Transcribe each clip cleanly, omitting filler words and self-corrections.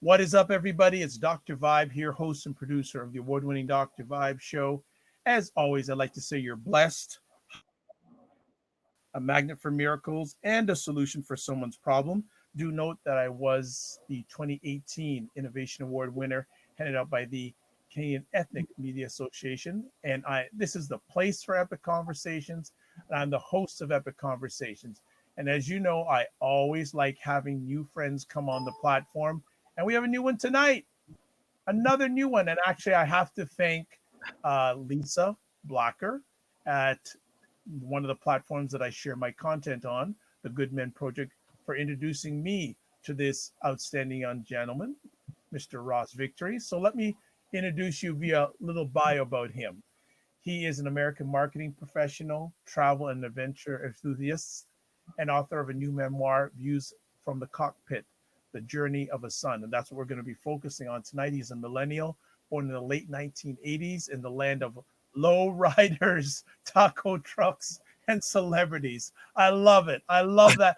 What is up, everybody? It's Dr. Vibe here, host and producer of the award-winning Dr. Vibe show. As always, I'd like to say you're blessed, a magnet for miracles, and a solution for someone's problem. Do note that I was the 2018 Innovation Award winner, handed out by the Canadian Ethnic Media Association. And this is the place for Epic Conversations. And I'm the host of Epic Conversations. And as you know, I always like having new friends come on the platform. And we have a new one tonight, another new one. And actually, I have to thank Lisa Blacker at one of the platforms that I share my content on, the Good Men Project, for introducing me to this outstanding young gentleman, Mr. Ross Victory. So let me introduce you via a little bio about him. He is an American marketing professional, travel and adventure enthusiast, and author of a new memoir, Views from the Cockpit, The Journey of a Son. And that's what we're going to be focusing on tonight. He's a millennial, born in the late 1980s in the land of low riders, taco trucks, and celebrities. I love it. I love that.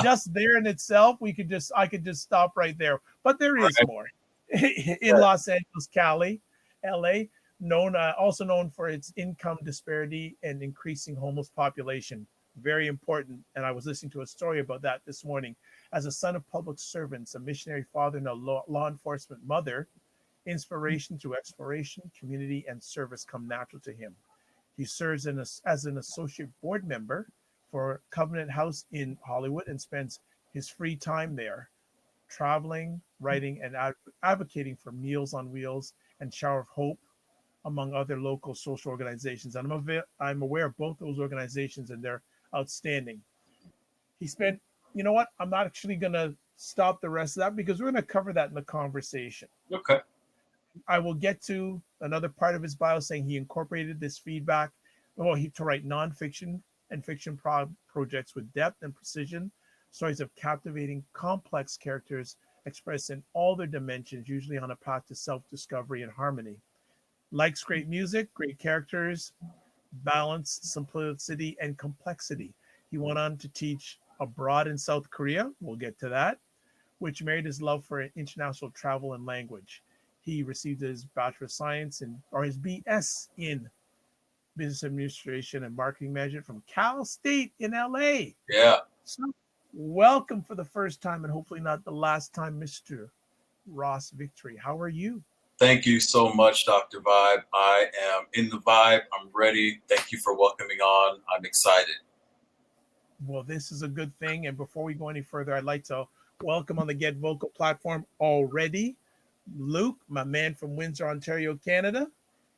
Just there in itself, I could just stop right there. But there is Right. more. In Los Angeles, Cali, LA, also known for its income disparity and increasing homeless population. Very important. And I was listening to a story about that this morning. As a son of public servants, a missionary father, and a law enforcement mother, inspiration through exploration, community, and service come natural to him. He serves as an associate board member for Covenant House in Hollywood and spends his free time there, traveling, writing, and advocating for Meals on Wheels and Shower of Hope, among other local social organizations. And I'm aware of both those organizations, and they're outstanding. He spent, you know what? I'm not actually going to stop the rest of that because we're going to cover that in the conversation. Okay. I will get to another part of his bio saying he incorporated this feedback to write nonfiction and fiction projects with depth and precision, stories of captivating, complex characters expressed in all their dimensions, usually on a path to self-discovery and harmony. Likes great music, great characters, balance, simplicity, and complexity. He went on to teach abroad in South Korea. We'll get to that, which married his love for international travel and language. He received his Bachelor of Science or his BS in Business Administration and Marketing Management from Cal State in LA. Yeah. So, welcome for the first time and hopefully not the last time, Mr. Ross Victory. How are you? Thank you so much, Dr. Vibe. I am in the vibe. I'm ready. Thank you for welcoming on. I'm excited. Well, this is a good thing. And before we go any further, I'd like to welcome on the Get Vocal platform already Luke, my man from Windsor, Ontario, Canada,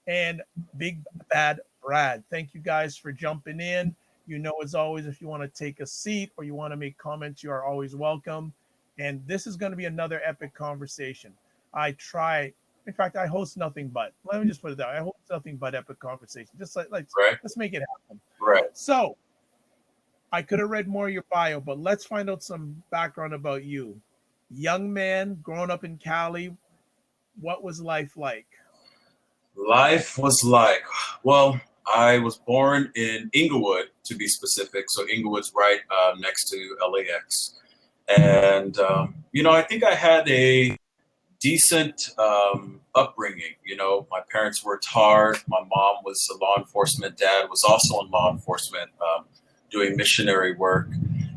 and Big Bad Brad. Thank you guys for jumping in. You know, as always, if you want to take a seat or you want to make comments, you are always welcome. And this is going to be another epic conversation. In fact, I host nothing but, let me just put it that way. I host nothing but epic conversation. Just like Right. let's make it happen. Right. So I could have read more of your bio, but let's find out some background about you. Young man, growing up in Cali, what was life like? Life was like, well, I was born in Inglewood, to be specific. So Inglewood's right next to LAX. And, I think I had a decent upbringing. My parents worked hard. My mom was a law enforcement. Dad was also in law enforcement, doing missionary work.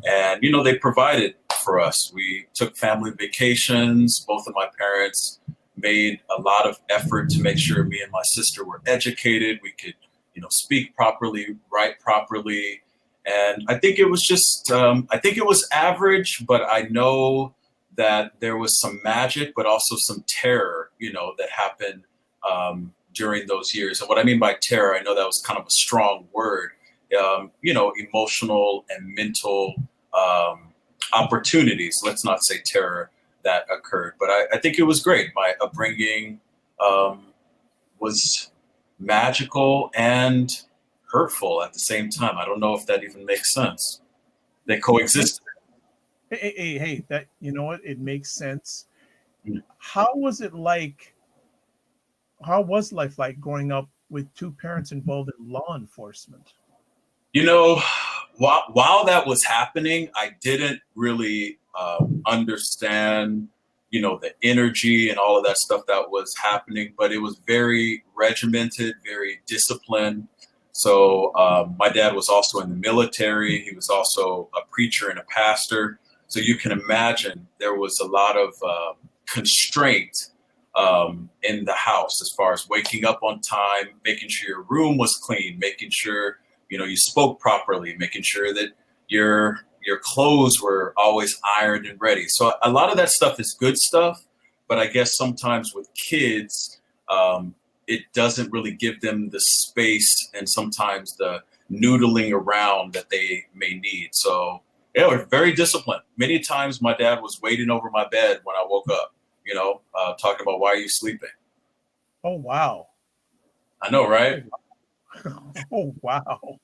And, they provided for us. We took family vacations. Both of my parents made a lot of effort to make sure me and my sister were educated. We could, speak properly, write properly. And I think it was I think it was average, but I know that there was some magic, but also some terror, that happened during those years. And what I mean by terror, I know that was kind of a strong word, emotional and mental opportunities, let's not say terror, that occurred. But I think it was great. My upbringing was magical and hurtful at the same time. I don't know if that even makes sense. They coexisted. Hey, that, you know what? It makes sense. Mm. How was it like? How was life like growing up with two parents involved in law enforcement? You know, while that was happening, I didn't really understand the energy and all of that stuff that was happening, but it was very regimented, very disciplined. So my dad was also in the military. He was also a preacher and a pastor. So you can imagine there was a lot of constraint in the house as far as waking up on time, making sure your room was clean, making sure you spoke properly, making sure that your clothes were always ironed and ready. So a lot of that stuff is good stuff, but I guess sometimes with kids, it doesn't really give them the space and sometimes the noodling around that they may need. So yeah, we're very disciplined. Many times my dad was waiting over my bed when I woke up, talking about, why are you sleeping? Oh, wow. I know, right? Oh, wow.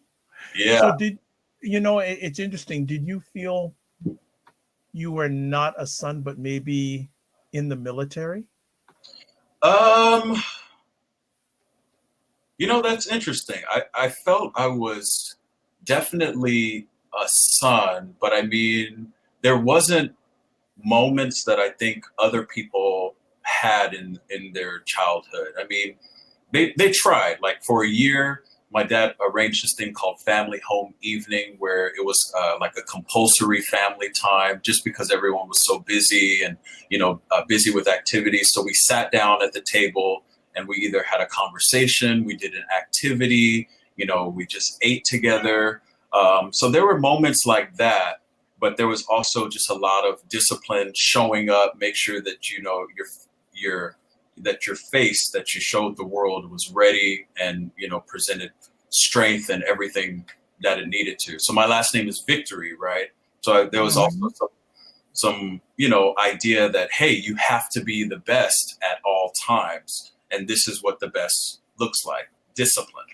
Yeah. So it's interesting. Did you feel you were not a son, but maybe in the military? Um, that's interesting. I felt I was definitely a son, but I mean, there wasn't moments that I think other people had in their childhood. I mean, they tried. Like for a year, my dad arranged this thing called family home evening, where it was like a compulsory family time, just because everyone was so busy and busy with activities. So we sat down at the table and we either had a conversation, we did an activity, we just ate together. So there were moments like that, but there was also just a lot of discipline, showing up, make sure that your that your face that you showed the world was ready and presented strength and everything that it needed to. So my last name is Victory, right? So there was also some idea that, hey, you have to be the best at all times, and this is what the best looks like: discipline.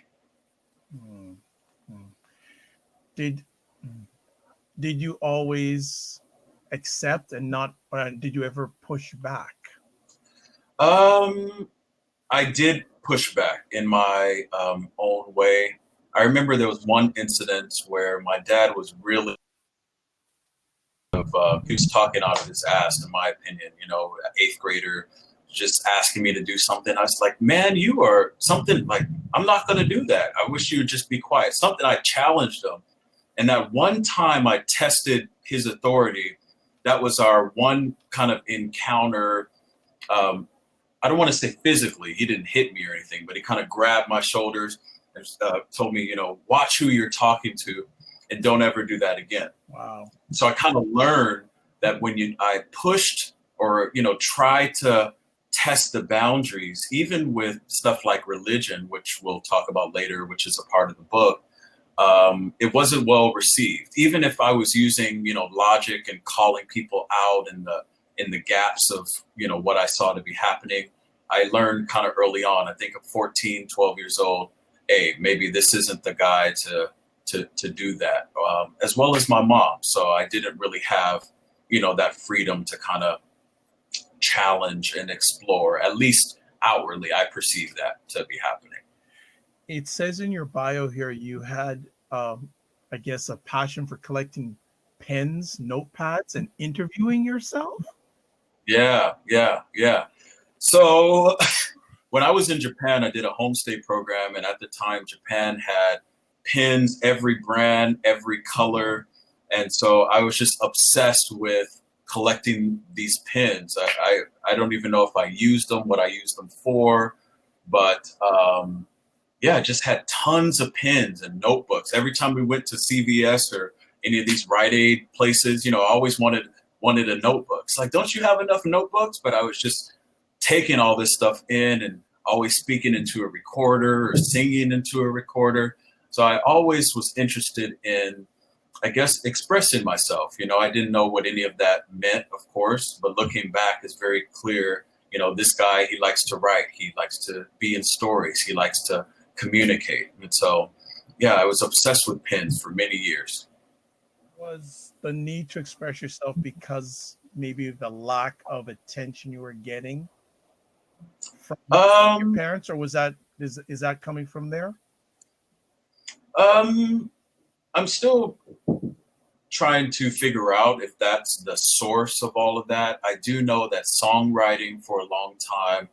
Mm, mm. Did did you always accept and not? Did you ever push back? I did push back in my own way. I remember there was one incident where my dad was really he was talking out of his ass, in my opinion. Eighth grader, just asking me to do something. I was like, man, you are something like, I'm not going to do that. I wish you would just be quiet. Something I challenged him. And that one time I tested his authority, that was our one kind of encounter. I don't want to say physically, he didn't hit me or anything, but he kind of grabbed my shoulders and told me, watch who you're talking to and don't ever do that again. Wow. So I kind of learned that when I pushed or, tried to test the boundaries, even with stuff like religion, which we'll talk about later, which is a part of the book, it wasn't well received. Even if I was using, logic and calling people out in the gaps of, what I saw to be happening, I learned kind of early on, I think at 14, 12 years old, hey, maybe this isn't the guy to do that, as well as my mom. So I didn't really have, that freedom to kind of challenge and explore. At least outwardly, I perceive that to be happening. It says in your bio here you had, I guess, a passion for collecting pens, notepads, and interviewing yourself. Yeah. So when I was in Japan, I did a homestay program. And at the time, Japan had pens, every brand, every color. And so I was just obsessed with collecting these pens. I don't even know if I used them, what I used them for, but yeah, I just had tons of pens and notebooks. Every time we went to CVS or any of these Rite Aid places, I always wanted a notebook. It's like, don't you have enough notebooks? But I was just taking all this stuff in and always speaking into a recorder or singing into a recorder. So I always was interested in, I guess, expressing myself. I didn't know what any of that meant, of course, but looking back, it's very clear. This guy, he likes to write. He likes to be in stories. He likes to communicate. And so, yeah, I was obsessed with pens for many years. Was the need to express yourself because maybe the lack of attention you were getting from your parents, or is that coming from there? I'm still trying to figure out if that's the source of all of that. I do know that songwriting for a long time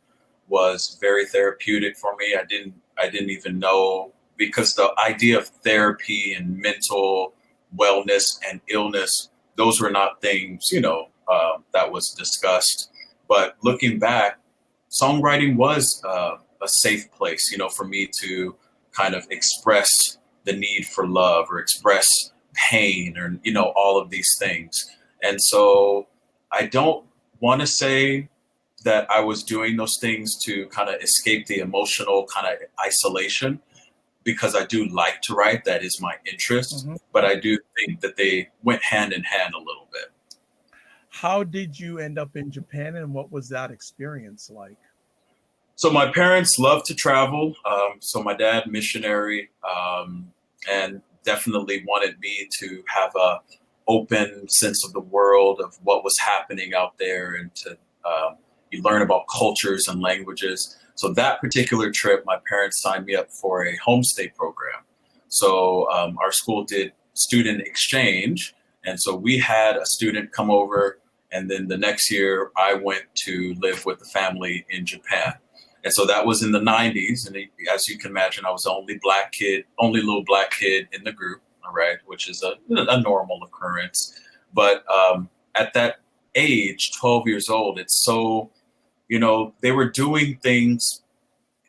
was very therapeutic for me. I didn't even know, because the idea of therapy and mental wellness and illness, those were not things, that was discussed. But looking back, songwriting was a safe place, for me to kind of express the need for love or express pain or, all of these things. And so I don't want to say that I was doing those things to kind of escape the emotional kind of isolation, because I do like to write. That is my interest. Mm-hmm. But I do think that they went hand in hand a little bit. How did you end up in Japan, and what was that experience like? So my parents love to travel. So my dad, missionary, and definitely wanted me to have a open sense of the world, of what was happening out there, and to you learn about cultures and languages. So that particular trip, my parents signed me up for a homestay program. So our school did student exchange, and so we had a student come over, and then the next year I went to live with the family in Japan. And so that was in the 90s. And as you can imagine, I was the only little black kid in the group, all right, which is a normal occurrence. But at that age, 12 years old, it's so, they were doing things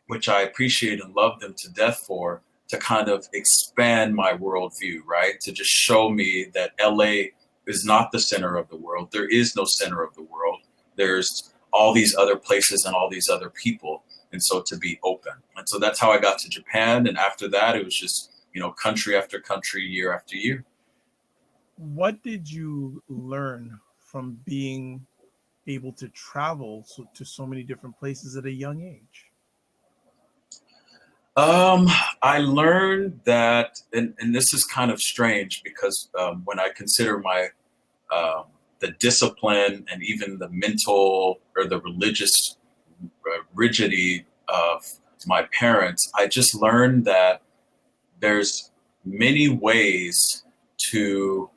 which I appreciate and love them to death for, to kind of expand my worldview, right? To just show me that LA is not the center of the world. There is no center of the world. There's all these other places and all these other people. And so to be open. And so that's how I got to Japan. And after that, it was just, country after country, year after year. What did you learn from being able to travel to so many different places at a young age? I learned that, and this is kind of strange, because when I consider the discipline and even the mental or the religious rigidity of my parents, I just learned that there's many ways to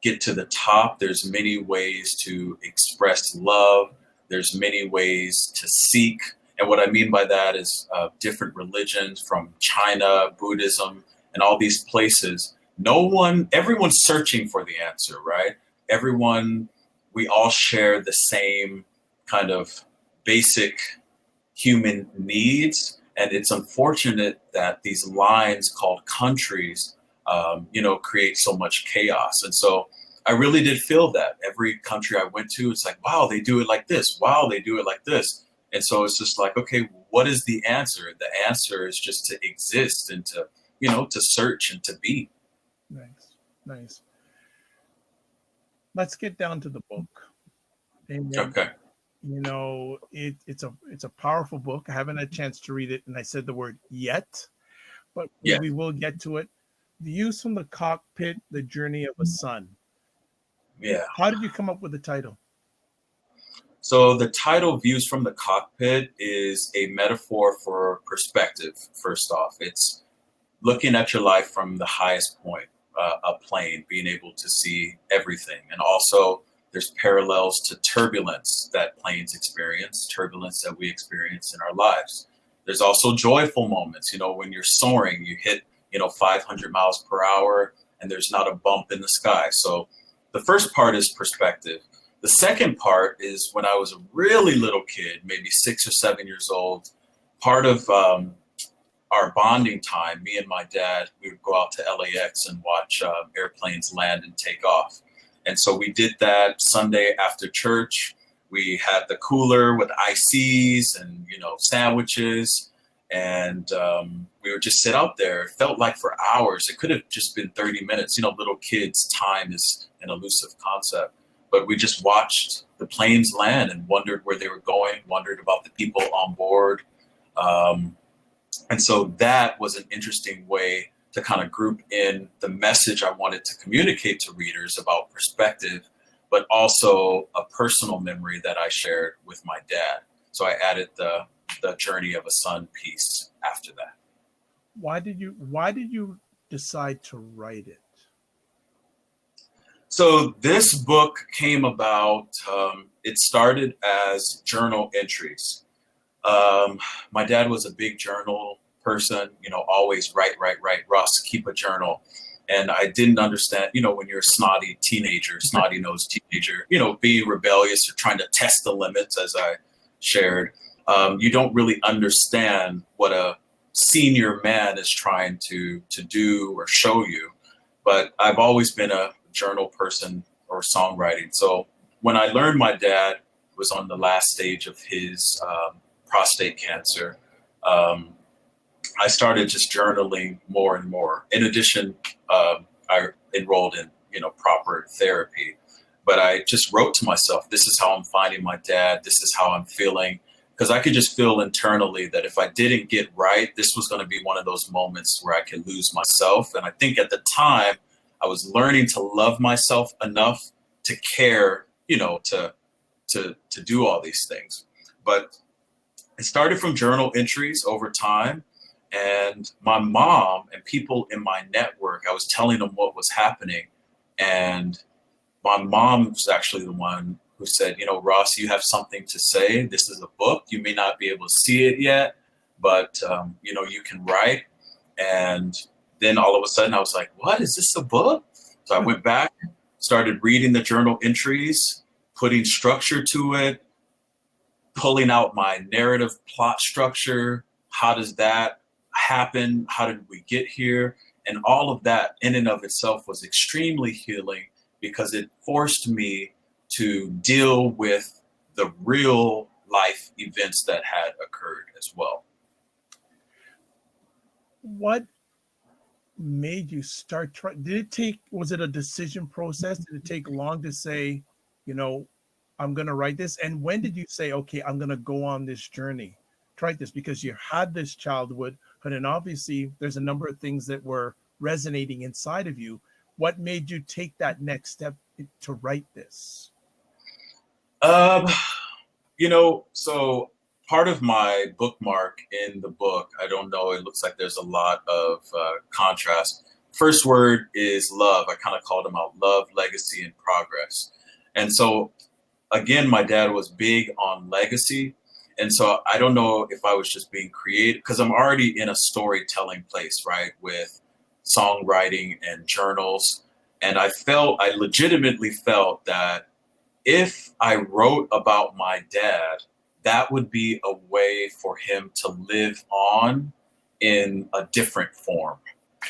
get to the top. There's many ways to express love. There's many ways to seek. And what I mean by that is different religions, from China, Buddhism, and all these places. Everyone's searching for the answer, right? We all share the same kind of basic human needs. And it's unfortunate that these lines called countries, create so much chaos. And so I really did feel that every country I went to, it's like, wow, they do it like this. Wow, they do it like this. And so it's just like, okay, what is the answer? The answer is just to exist and to search and to be. Nice. Let's get down to the book. And Okay. it's a powerful book. I haven't had a chance to read it, and I said the word yet, but Yeah. we will get to it. Views from the Cockpit: The Journey of a Son. Yeah. How did you come up with the title? So the title, Views from the Cockpit, is a metaphor for perspective. First off, it's looking at your life from the highest point, a plane, being able to see everything. And also there's parallels to turbulence that planes experience, turbulence that we experience in our lives. There's also joyful moments, when you're soaring, you hit, 500 miles per hour, and there's not a bump in the sky. So the first part is perspective. The second part is when I was a really little kid, maybe 6 or 7 years old. Part of our bonding time, me and my dad, we would go out to LAX and watch airplanes land and take off. And so we did that Sunday after church. We had the cooler with ices and, sandwiches. And we would just sit out there. It felt like for hours. It could have just been 30 minutes. Little kids, time is an elusive concept. But we just watched the planes land and wondered where they were going, wondered about the people on board. And so that was an interesting way to kind of group in the message I wanted to communicate to readers about perspective, but also a personal memory that I shared with my dad. So I added the Journey of a Son piece after that. Why did you decide to write it? So this book came about, it started as journal entries. My dad was a big journal person, always write, Ross, keep a journal. And I didn't understand, when you're a snotty teenager, snotty nosed teenager, being rebellious or trying to test the limits, as I shared, you don't really understand what a senior man is trying to do or show you. But I've always been a journal person or songwriting. So when I learned my dad was on the last stage of his prostate cancer, I started just journaling more and more. In addition, I enrolled in proper therapy, but I just wrote to myself, this is how I'm finding my dad. This is how I'm feeling. Because I could just feel internally that if I didn't get right, this was going to be one of those moments where I could lose myself. And I think at the time I was learning to love myself enough to care, to do all these things. But it started from journal entries over time. And my mom and people in my network, I was telling them what was happening. And my mom was actually the one who said, Ross, you have something to say. This is a book. You may not be able to see it yet, but, you can write. And then all of a sudden I was like, what, is this a book? So I went back, started reading the journal entries, putting structure to it, pulling out my narrative plot structure. How does that happen? How did we get here? And all of that in and of itself was extremely healing because it forced me to deal with the real life events that had occurred as well. What made you start trying? Was it a decision process? Did it take long to say, I'm going to write this? And when did you say, okay, I'm going to go on this journey, try this? Because you had this childhood, and obviously there's a number of things that were resonating inside of you. What made you take that next step to write this? So part of my bookmark in the book, I don't know, it looks like there's a lot of contrast. First word is love. I kind of called them out: love, legacy, and progress. And so again, my dad was big on legacy. And so I don't know if I was just being creative because I'm already in a storytelling place, right? With songwriting and journals. And I legitimately felt that if I wrote about my dad, that would be a way for him to live on in a different form.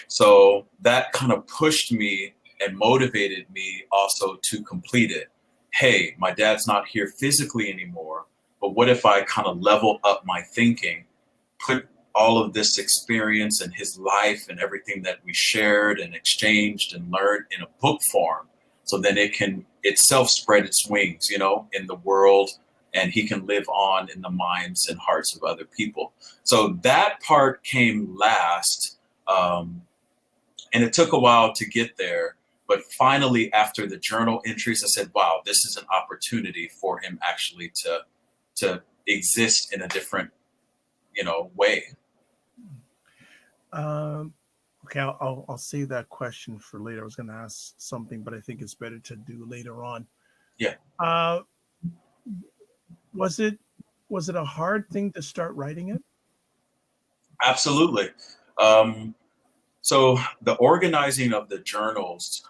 So that kind of pushed me and motivated me also to complete it. Hey, my dad's not here physically anymore, but what if I kind of level up my thinking, put all of this experience and his life and everything that we shared and exchanged and learned in a book form, so then it can itself spread its wings, in the world, and he can live on in the minds and hearts of other people. So that part came last, and it took a while to get there. But finally, after the journal entries, I said, wow, this is an opportunity for him actually to exist in a different, way. Okay, I'll save that question for later. I was going to ask something, but I think it's better to do later on. Yeah. Was it a hard thing to start writing it? Absolutely. So the organizing of the journals,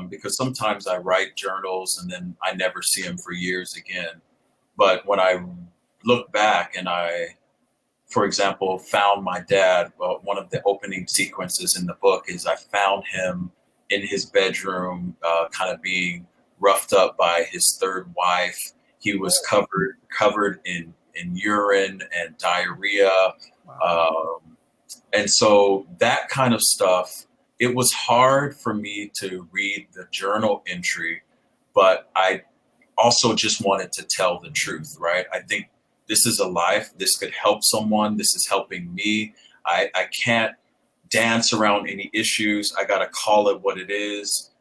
because sometimes I write journals and then I never see them for years again. But when I look back and I, for example, found my dad, well, one of the opening sequences in the book is I found him in his bedroom, kind of being roughed up by his third wife. He was covered in urine and diarrhea. Wow. And so that kind of stuff, it was hard for me to read the journal entry, but I also just wanted to tell the truth, right? I think this is a life. This could help someone. This is helping me. I can't dance around any issues. I got to call it what it is,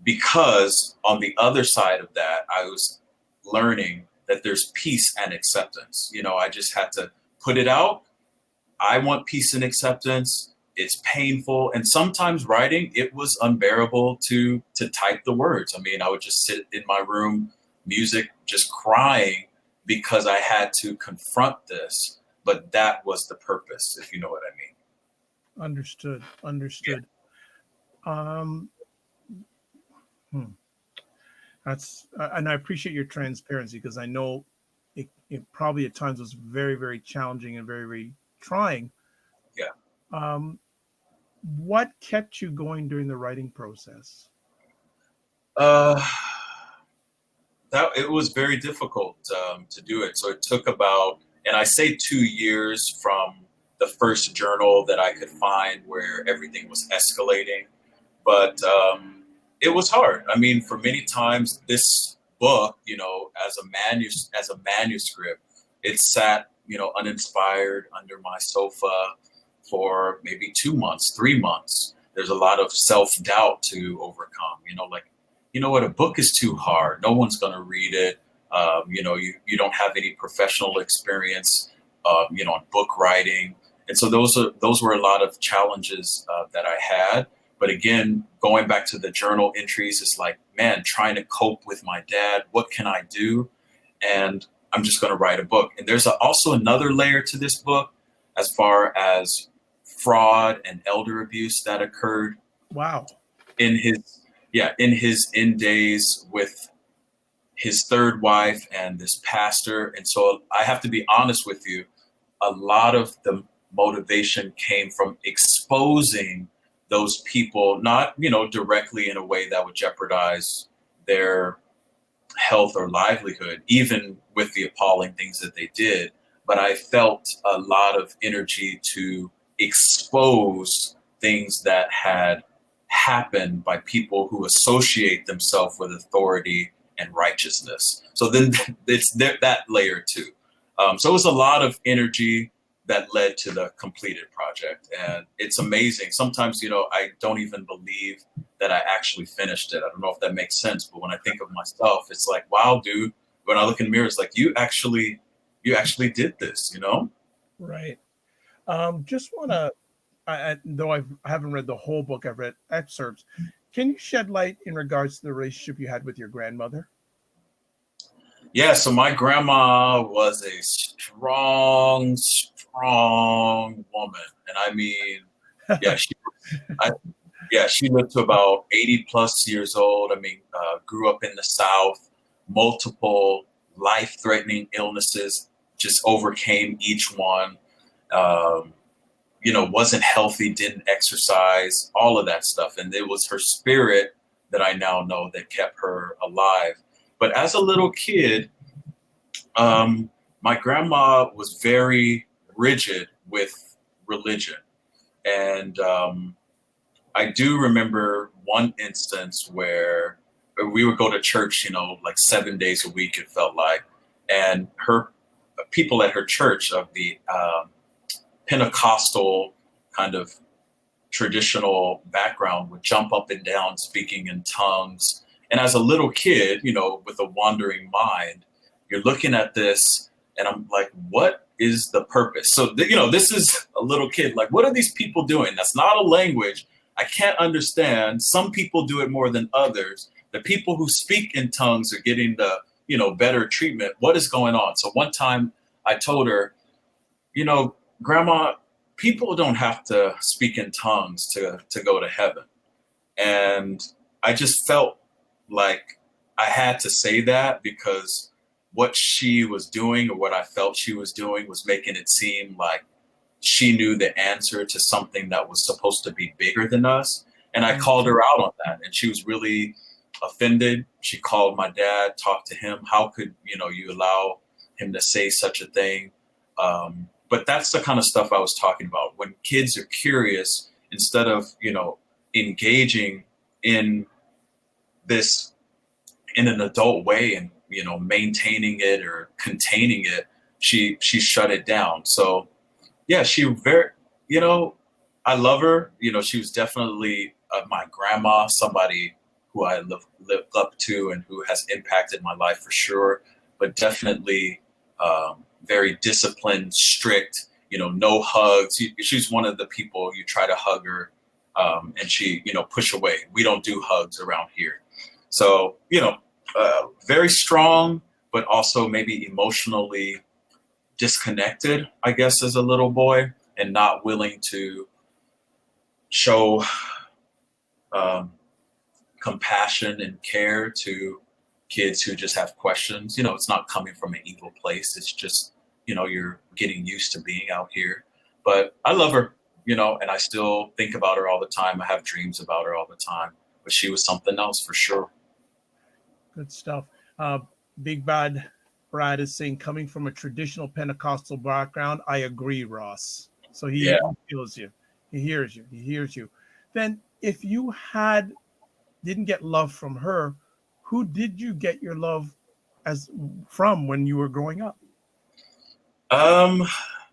because on the other side of that, I was learning that there's peace and acceptance. I just had to put it out. I want peace and acceptance. it's painful. And sometimes writing, it was unbearable to type the words. I mean, I would just sit in my room, music, just crying because I had to confront this. But that was the purpose, if you know what I mean. Understood. Understood. Um, hmm. That's and I appreciate your transparency because I know it probably at times was very, very challenging and very, very trying. Yeah. Um, what kept you going during the writing process? Uh, that it was very difficult to do it. So it took about, and I say 2 years from the first journal that I could find where everything was escalating. But it was hard. I mean, for many times, this book, as a manuscript, it sat, uninspired under my sofa for maybe 2 months, 3 months. There's a lot of self doubt to overcome. Like, you know what, a book is too hard. No one's going to read it. You don't have any professional experience, in book writing, and so those were a lot of challenges that I had. But again, going back to the journal entries, it's like, man, trying to cope with my dad. What can I do? And I'm just going to write a book. And there's also another layer to this book as far as fraud and elder abuse that occurred Wow. in his end days with his third wife and this pastor. And so I have to be honest with you, a lot of the motivation came from exposing those people, not, directly in a way that would jeopardize their health or livelihood, even with the appalling things that they did. But I felt a lot of energy to expose things that had happened by people who associate themselves with authority and righteousness. So then it's that layer too. So it was a lot of energy that led to the completed project. And it's amazing. Sometimes, I don't even believe that I actually finished it. I don't know if that makes sense, but when I think of myself, it's like, wow, dude, when I look in the mirror, it's like, you actually did this. Right. Just want to, though I haven't read the whole book, I've read excerpts. Can you shed light in regards to the relationship you had with your grandmother? Yeah, so my grandma was a strong, strong woman. And I mean, yeah, I, she lived to about 80 plus years old. I mean, grew up in the South, multiple life threatening illnesses, just overcame each one. Um, wasn't healthy, didn't exercise, all of that stuff. And it was her spirit that I now know that kept her alive. But as a little kid, my grandma was very rigid with religion. And I do remember one instance where we would go to church, like 7 days a week, it felt like. And her people at her church of the Pentecostal kind of traditional background would jump up and down speaking in tongues. And as a little kid, with a wandering mind, you're looking at this and I'm like, what is the purpose? So, this is a little kid. Like, what are these people doing? That's not a language I can't understand. Some people do it more than others. The people who speak in tongues are getting the, better treatment. What is going on? So one time I told her, Grandma, people don't have to speak in tongues to go to heaven. And I just felt like I had to say that because what she was doing or what I felt she was doing was making it seem like she knew the answer to something that was supposed to be bigger than us. And I called her out on that. And she was really offended. She called my dad, talked to him. How could, you allow him to say such a thing? But that's the kind of stuff I was talking about. When kids are curious, instead of, engaging in this in an adult way and, maintaining it or containing it, she shut it down. So yeah, she very, I love her. She was definitely my grandma, somebody who I lived up to and who has impacted my life for sure, but definitely very disciplined, strict, no hugs. She's one of the people you try to hug her, and she, push away. We don't do hugs around here. So, very strong, but also maybe emotionally disconnected, I guess, as a little boy, and not willing to show compassion and care to kids who just have questions. It's not coming from an evil place. It's just, you're getting used to being out here. But I love her, and I still think about her all the time. I have dreams about her all the time. But she was something else for sure. Good stuff. Big Bad Brad is saying, coming from a traditional Pentecostal background, I agree, Ross. So he feels you. He hears you. He hears you. Then if you didn't get love from her, who did you get your love from when you were growing up?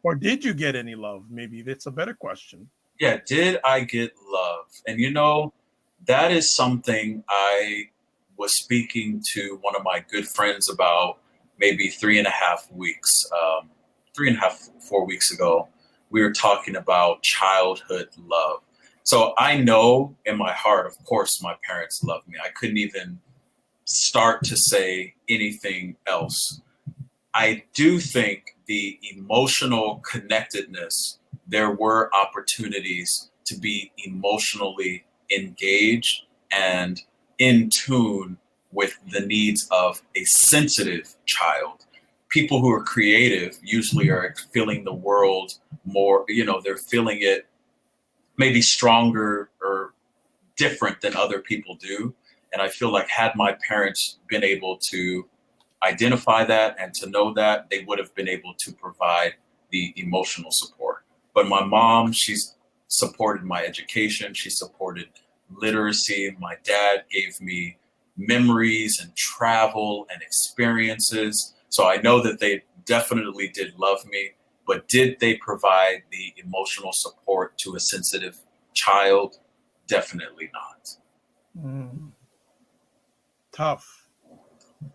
Or did you get any love? Maybe that's a better question. Yeah, did I get love? And that is something I was speaking to one of my good friends about maybe 3.5 weeks, 3.5, 4 weeks ago. We were talking about childhood love. So I know in my heart, of course, my parents loved me. I couldn't even start to say anything else. I do think the emotional connectedness, there were opportunities to be emotionally engaged and in tune with the needs of a sensitive child. People who are creative usually are feeling the world more, they're feeling it maybe stronger or different than other people do. And I feel like had my parents been able to identify that and to know that, they would have been able to provide the emotional support. But my mom, she's supported my education. She supported literacy. My dad gave me memories and travel and experiences. So I know that they definitely did love me, but did they provide the emotional support to a sensitive child? Definitely not. Tough.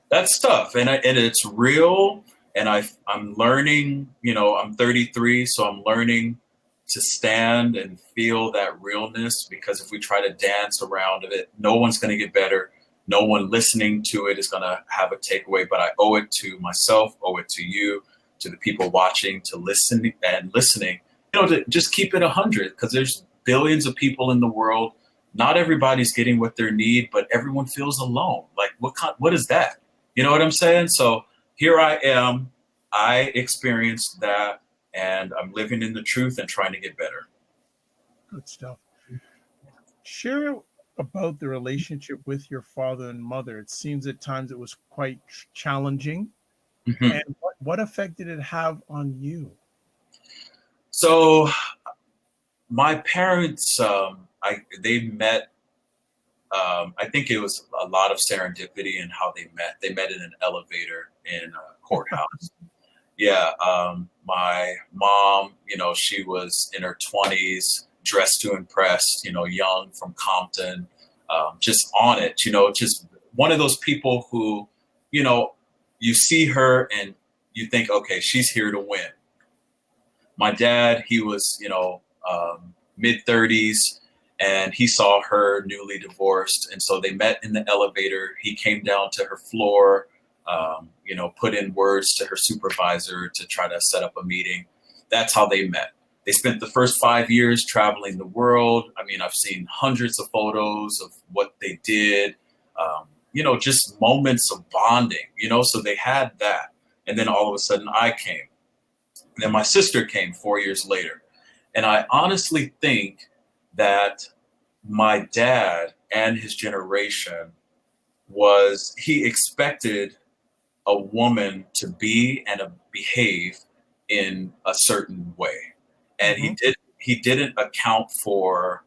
That's tough, and it's real. And I'm learning. I'm 33, so I'm learning to stand and feel that realness. Because if we try to dance around it, no one's going to get better. No one listening to it is going to have a takeaway. But I owe it to myself, owe it to you, to the people watching, to listening. To just keep it 100, because there's billions of people in the world. Not everybody's getting what they need, but everyone feels alone. Like, what is that? You know what I'm saying? So here I am. I experienced that, and I'm living in the truth and trying to get better. Good stuff. Share about the relationship with your father and mother. It seems at times it was quite challenging. Mm-hmm. And what effect did it have on you? So my parents, they met. I think it was a lot of serendipity in how they met. They met in an elevator in a courthouse. Yeah. My mom, she was in her 20s, dressed to impress, young, from Compton, just on it, just one of those people who, you see her and you think, okay, she's here to win. My dad, he was, mid 30s, and he saw her newly divorced. And so they met in the elevator. He came down to her floor, put in words to her supervisor to try to set up a meeting. That's how they met. They spent the first 5 years traveling the world. I mean, I've seen hundreds of photos of what they did, just moments of bonding, so they had that. And then all of a sudden I came. And then my sister came 4 years later. And I honestly think that my dad and his generation he expected a woman to be and behave in a certain way. And he didn't account for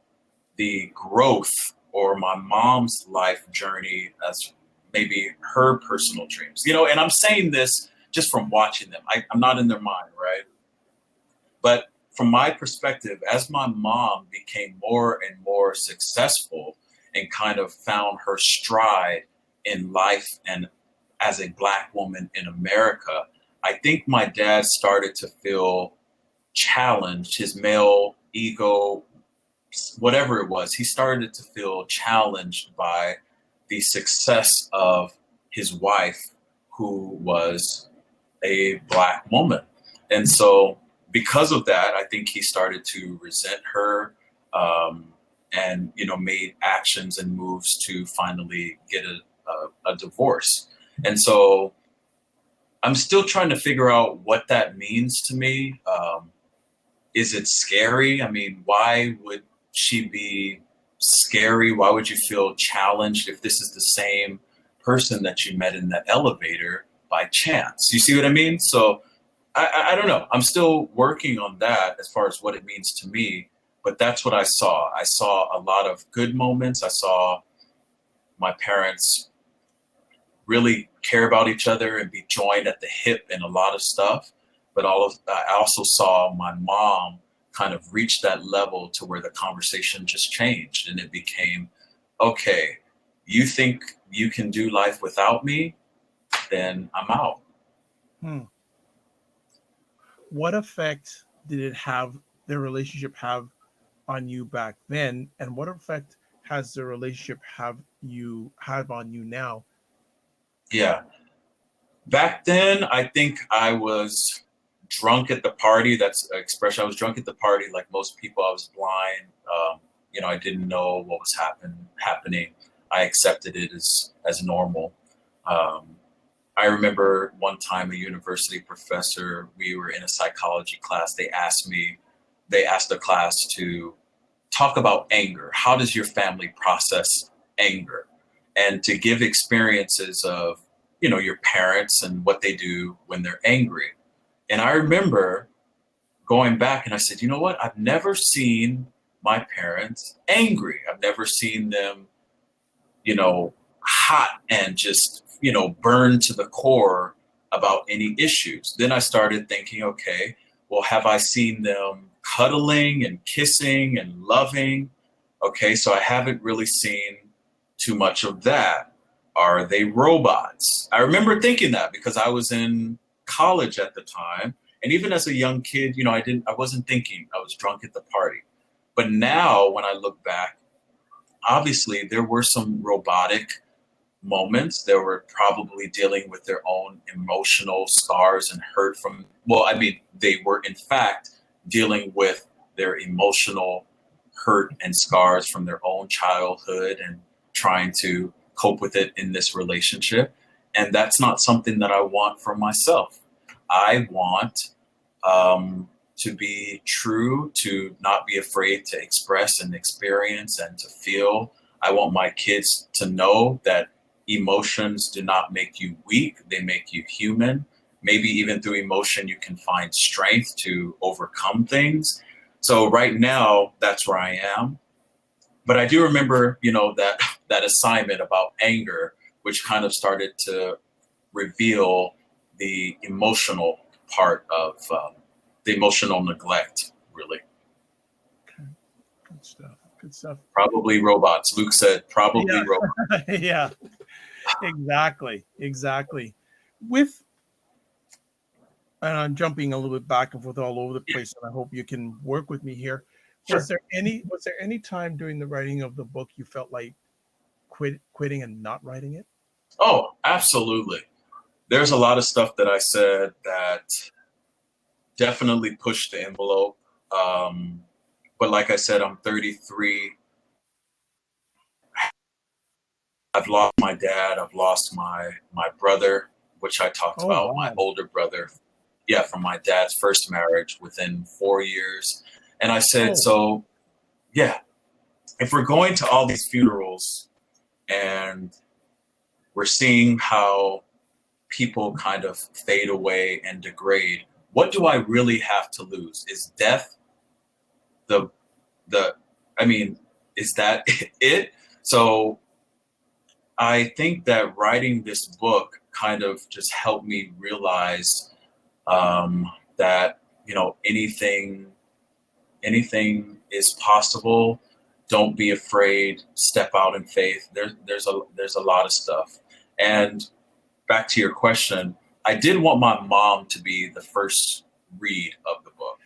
the growth or my mom's life journey as maybe her personal dreams, and I'm saying this just from watching them. I'm not in their mind, right? But from my perspective, as my mom became more and more successful and kind of found her stride in life and as a Black woman in America, I think my dad started to feel challenged, his male ego, whatever it was, he started to feel challenged by the success of his wife, who was a Black woman. And so, because of that, I think he started to resent her, and made actions and moves to finally get a divorce. And so, I'm still trying to figure out what that means to me. Is it scary? I mean, why would she be scary? Why would you feel challenged if this is the same person that you met in the elevator by chance? You see what I mean? So I don't know. I'm still working on that as far as what it means to me, but that's what I saw. I saw a lot of good moments. I saw my parents really care about each other and be joined at the hip in a lot of stuff. But I also saw my mom kind of reach that level to where the conversation just changed and it became, okay, you think you can do life without me? Then I'm out. Hmm. What effect did it have, their relationship have on you back then? And what effect has the relationship have on you now? Yeah. Back then, I think I was drunk at the party. That's an expression. I was drunk at the party, like most people. I was blind. I didn't know what was happening. I accepted it as normal. Um, I remember one time a university professor. We were in a psychology class. They asked the class to talk about anger. How does your family process anger? And to give experiences of your parents and what they do when they're angry. And I remember going back and I said, you know what? I've never seen my parents angry. I've never seen them, hot and just, burned to the core about any issues. Then I started thinking, okay, well, have I seen them cuddling and kissing and loving? Okay, so I haven't really seen too much of that. Are they robots? I remember thinking that because I was in college at the time. And even as a young kid, I wasn't thinking. I was drunk at the party. But now when I look back, obviously there were some robotic moments. They were probably dealing with their own emotional scars and hurt from, well, I mean, they were in fact dealing with their emotional hurt and scars from their own childhood and trying to cope with it in this relationship. And that's not something that I want for myself. I want to be true, to not be afraid to express and experience and to feel. I want my kids to know that emotions do not make you weak, they make you human. Maybe even through emotion, you can find strength to overcome things. So right now, that's where I am. But I do remember, that assignment about anger, which kind of started to reveal the emotional part of the emotional neglect, really. Okay. Good stuff. Good stuff. Probably robots. Luke said probably robots. Yeah, exactly. With And I'm jumping a little bit back and forth all over the place, and I hope you can work with me here. Sure. Was there any time during the writing of the book you felt like quitting and not writing it? Oh, absolutely. There's a lot of stuff that I said that definitely pushed the envelope. But like I said, I'm 33. I've lost my dad. I've lost my brother, which I talked Oh about, my wow. older brother. Yeah, from my dad's first marriage within 4 years. And I said, Oh, so yeah, if we're going to all these funerals and we're seeing how people kind of fade away and degrade, what do I really have to lose? Is death the the I mean, is that it? So I think that writing this book kind of just helped me realize that anything is possible. Don't be afraid. Step out in faith. There's a lot of stuff. And back to your question, I did want my mom to be the first read of the book.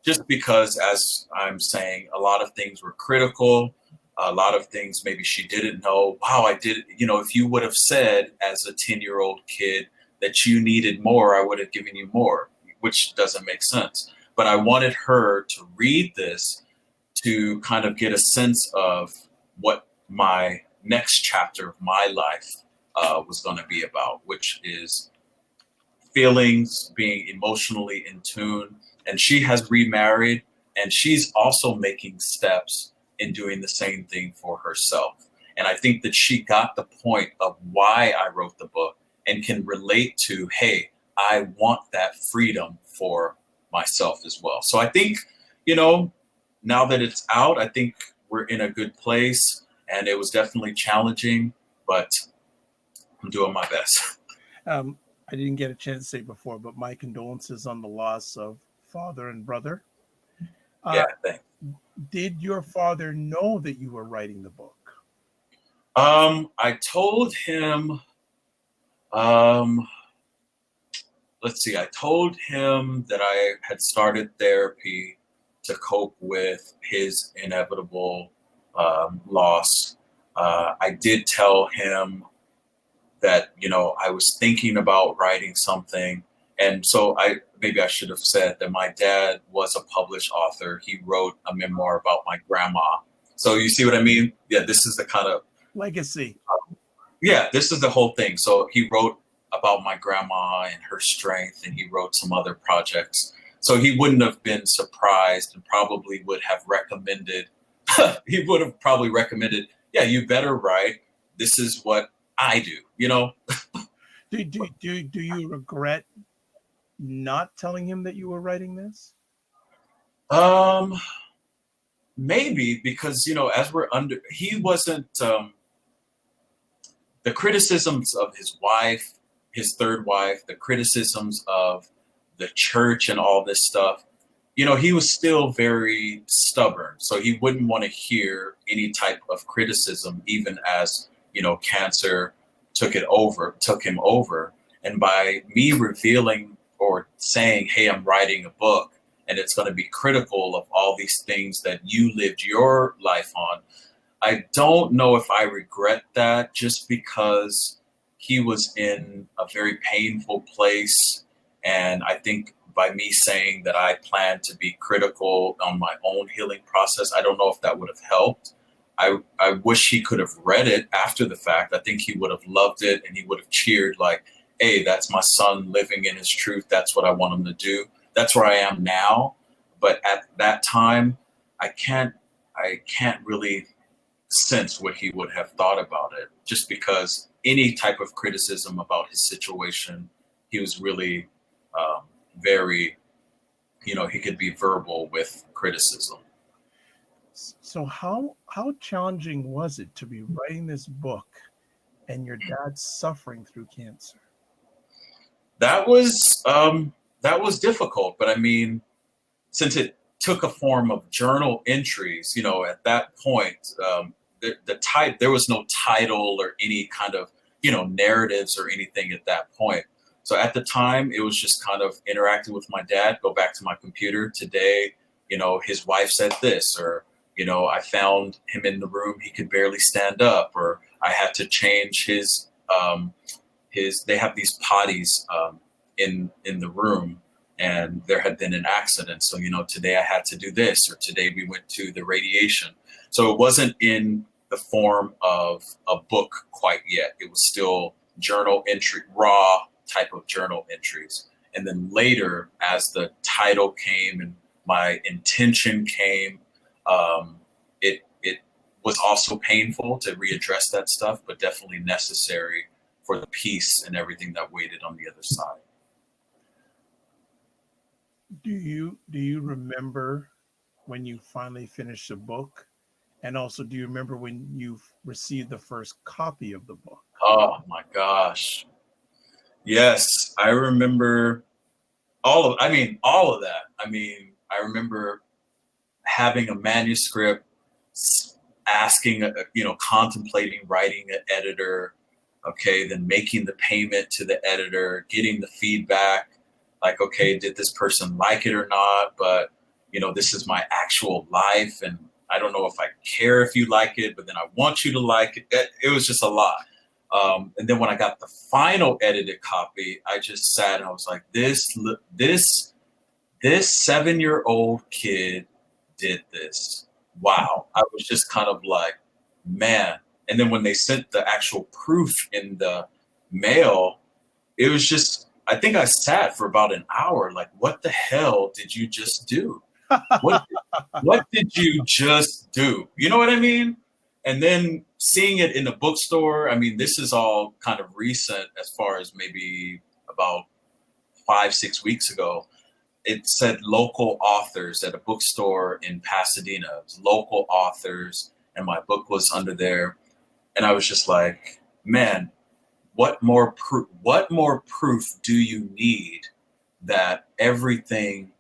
just because, as I'm saying, a lot of things were critical. A lot of things maybe she didn't know. Wow, I did. If you would have said as a 10-year-old kid that you needed more, I would have given you more, which doesn't make sense. But I wanted her to read this to kind of get a sense of what my next chapter of my life was going to be about, which is feelings, being emotionally in tune. And she has remarried, and she's also making steps in doing the same thing for herself. And I think that she got the point of why I wrote the book and can relate to, hey, I want that freedom for myself as well. So I think, now that it's out, I think we're in a good place. And it was definitely challenging, but I'm doing my best. I didn't get a chance to say before, but my condolences on the loss of father and brother. Yeah, thanks. Did your father know that you were writing the book? I told him, let's see, I told him that I had started therapy to cope with his inevitable loss. I did tell him that, I was thinking about writing something. And so maybe I should have said that my dad was a published author. He wrote a memoir about my grandma. So you see what I mean? Yeah, this is the kind of legacy. Yeah, this is the whole thing. So he wrote about my grandma and her strength, and he wrote some other projects. So he wouldn't have been surprised, and probably would have recommended, he would have probably recommended, yeah, you better write. This is what I do, Do you regret not telling him that you were writing this? Maybe because, as he wasn't, the criticisms of his wife, his third wife, the criticisms of the church and all this stuff, he was still very stubborn. So he wouldn't want to hear any type of criticism, even as, cancer took him over. And by me revealing or saying, hey, I'm writing a book and it's going to be critical of all these things that you lived your life on, I don't know if I regret that, just because he was in a very painful place. And I think by me saying that I plan to be critical on my own healing process, I don't know if that would have helped. I wish he could have read it after the fact. I think he would have loved it, and he would have cheered like, hey, that's my son living in his truth. That's what I want him to do. That's where I am now. But at that time, I can't really sense what he would have thought about it, just because any type of criticism about his situation, he was really very, he could be verbal with criticism. So how challenging was it to be writing this book and your dad suffering through cancer? That was difficult, but I mean, since it took a form of journal entries, at that point, there was no title or any kind of, narratives or anything at that point. So at the time, it was just kind of interacting with my dad, go back to my computer today, his wife said this, or, I found him in the room, he could barely stand up, or I had to change they have these potties in the room, and there had been an accident. So, today I had to do this, or today we went to the radiation. So it wasn't in the form of a book quite yet. It was still journal entry, raw type of journal entries. And then later, as the title came and my intention came, it was also painful to readdress that stuff, but definitely necessary for the peace and everything that waited on the other side. Do you remember when you finally finished the book? And also, do you remember when you received the first copy of the book? Oh my gosh. Yes, I remember all of that. I mean, I remember having a manuscript, asking, contemplating writing an editor, okay, then making the payment to the editor, getting the feedback, like, okay, did this person like it or not? But, this is my actual life, and I don't know if I care if you like it, but then I want you to like it. It was just a lot. And then when I got the final edited copy, I just sat and I was like, this 7-year-old kid did this. Wow. I was just kind of like, man. And then when they sent the actual proof in the mail, it was just, I think I sat for about an hour, like, what the hell did you just do? What, what did you just do? You know what I mean? And then seeing it in the bookstore, I mean, this is all kind of recent as far as maybe about 5-6 weeks ago. It said local authors at a bookstore in Pasadena. It was local authors, and my book was under there. And I was just like, man, what more proof? What more proof do you need that everything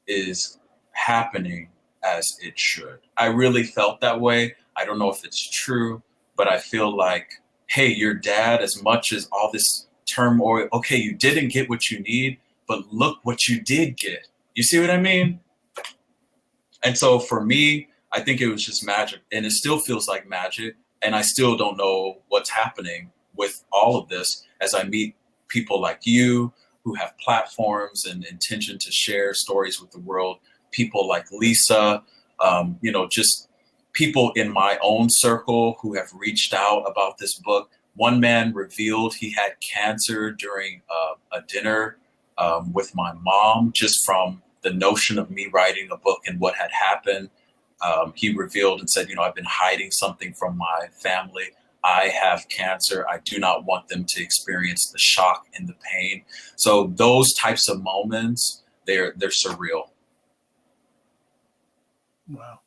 is happening as it should? I really felt that way. I don't know if it's true, but I feel like, hey, your dad, as much as all this turmoil, okay, you didn't get what you need, but look what you did get. You see what I mean? And so for me, I think it was just magic, and it still feels like magic. And I still don't know what's happening with all of this as I meet people like you who have platforms and intention to share stories with the world. People like Lisa, just people in my own circle who have reached out about this book. One man revealed he had cancer during a dinner with my mom, just from the notion of me writing a book and what had happened. He revealed and said, I've been hiding something from my family. I have cancer. I do not want them to experience the shock and the pain. So those types of moments, they're surreal. Wow,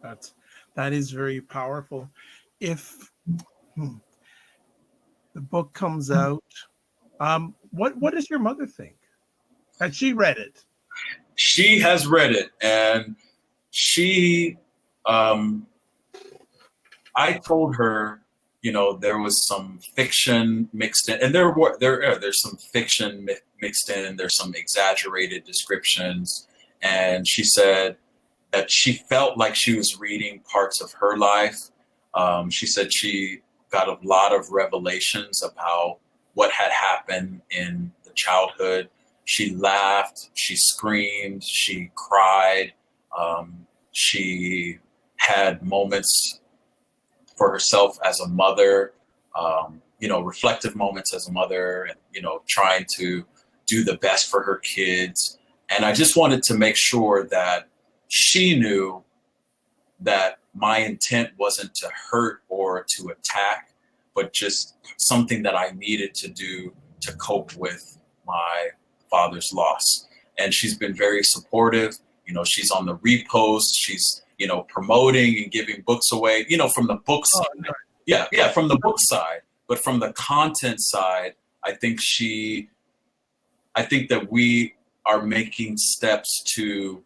that is very powerful. If the book comes out, what does your mother think? Has she read it? She has read it, and she, I told her, there was some fiction mixed in, and there's some fiction mixed in. There's some exaggerated descriptions, and she said that she felt like she was reading parts of her life. She said she got a lot of revelations about what had happened in the childhood. She laughed, she screamed, she cried. She had moments for herself as a mother, reflective moments as a mother, and, trying to do the best for her kids. And I just wanted to make sure that she knew that my intent wasn't to hurt or to attack, but just something that I needed to do to cope with my father's loss. And she's been very supportive. She's on the repost. She's, promoting and giving books away, from the book side. Oh, Yeah, from the book side. But from the content side, I think that we are making steps to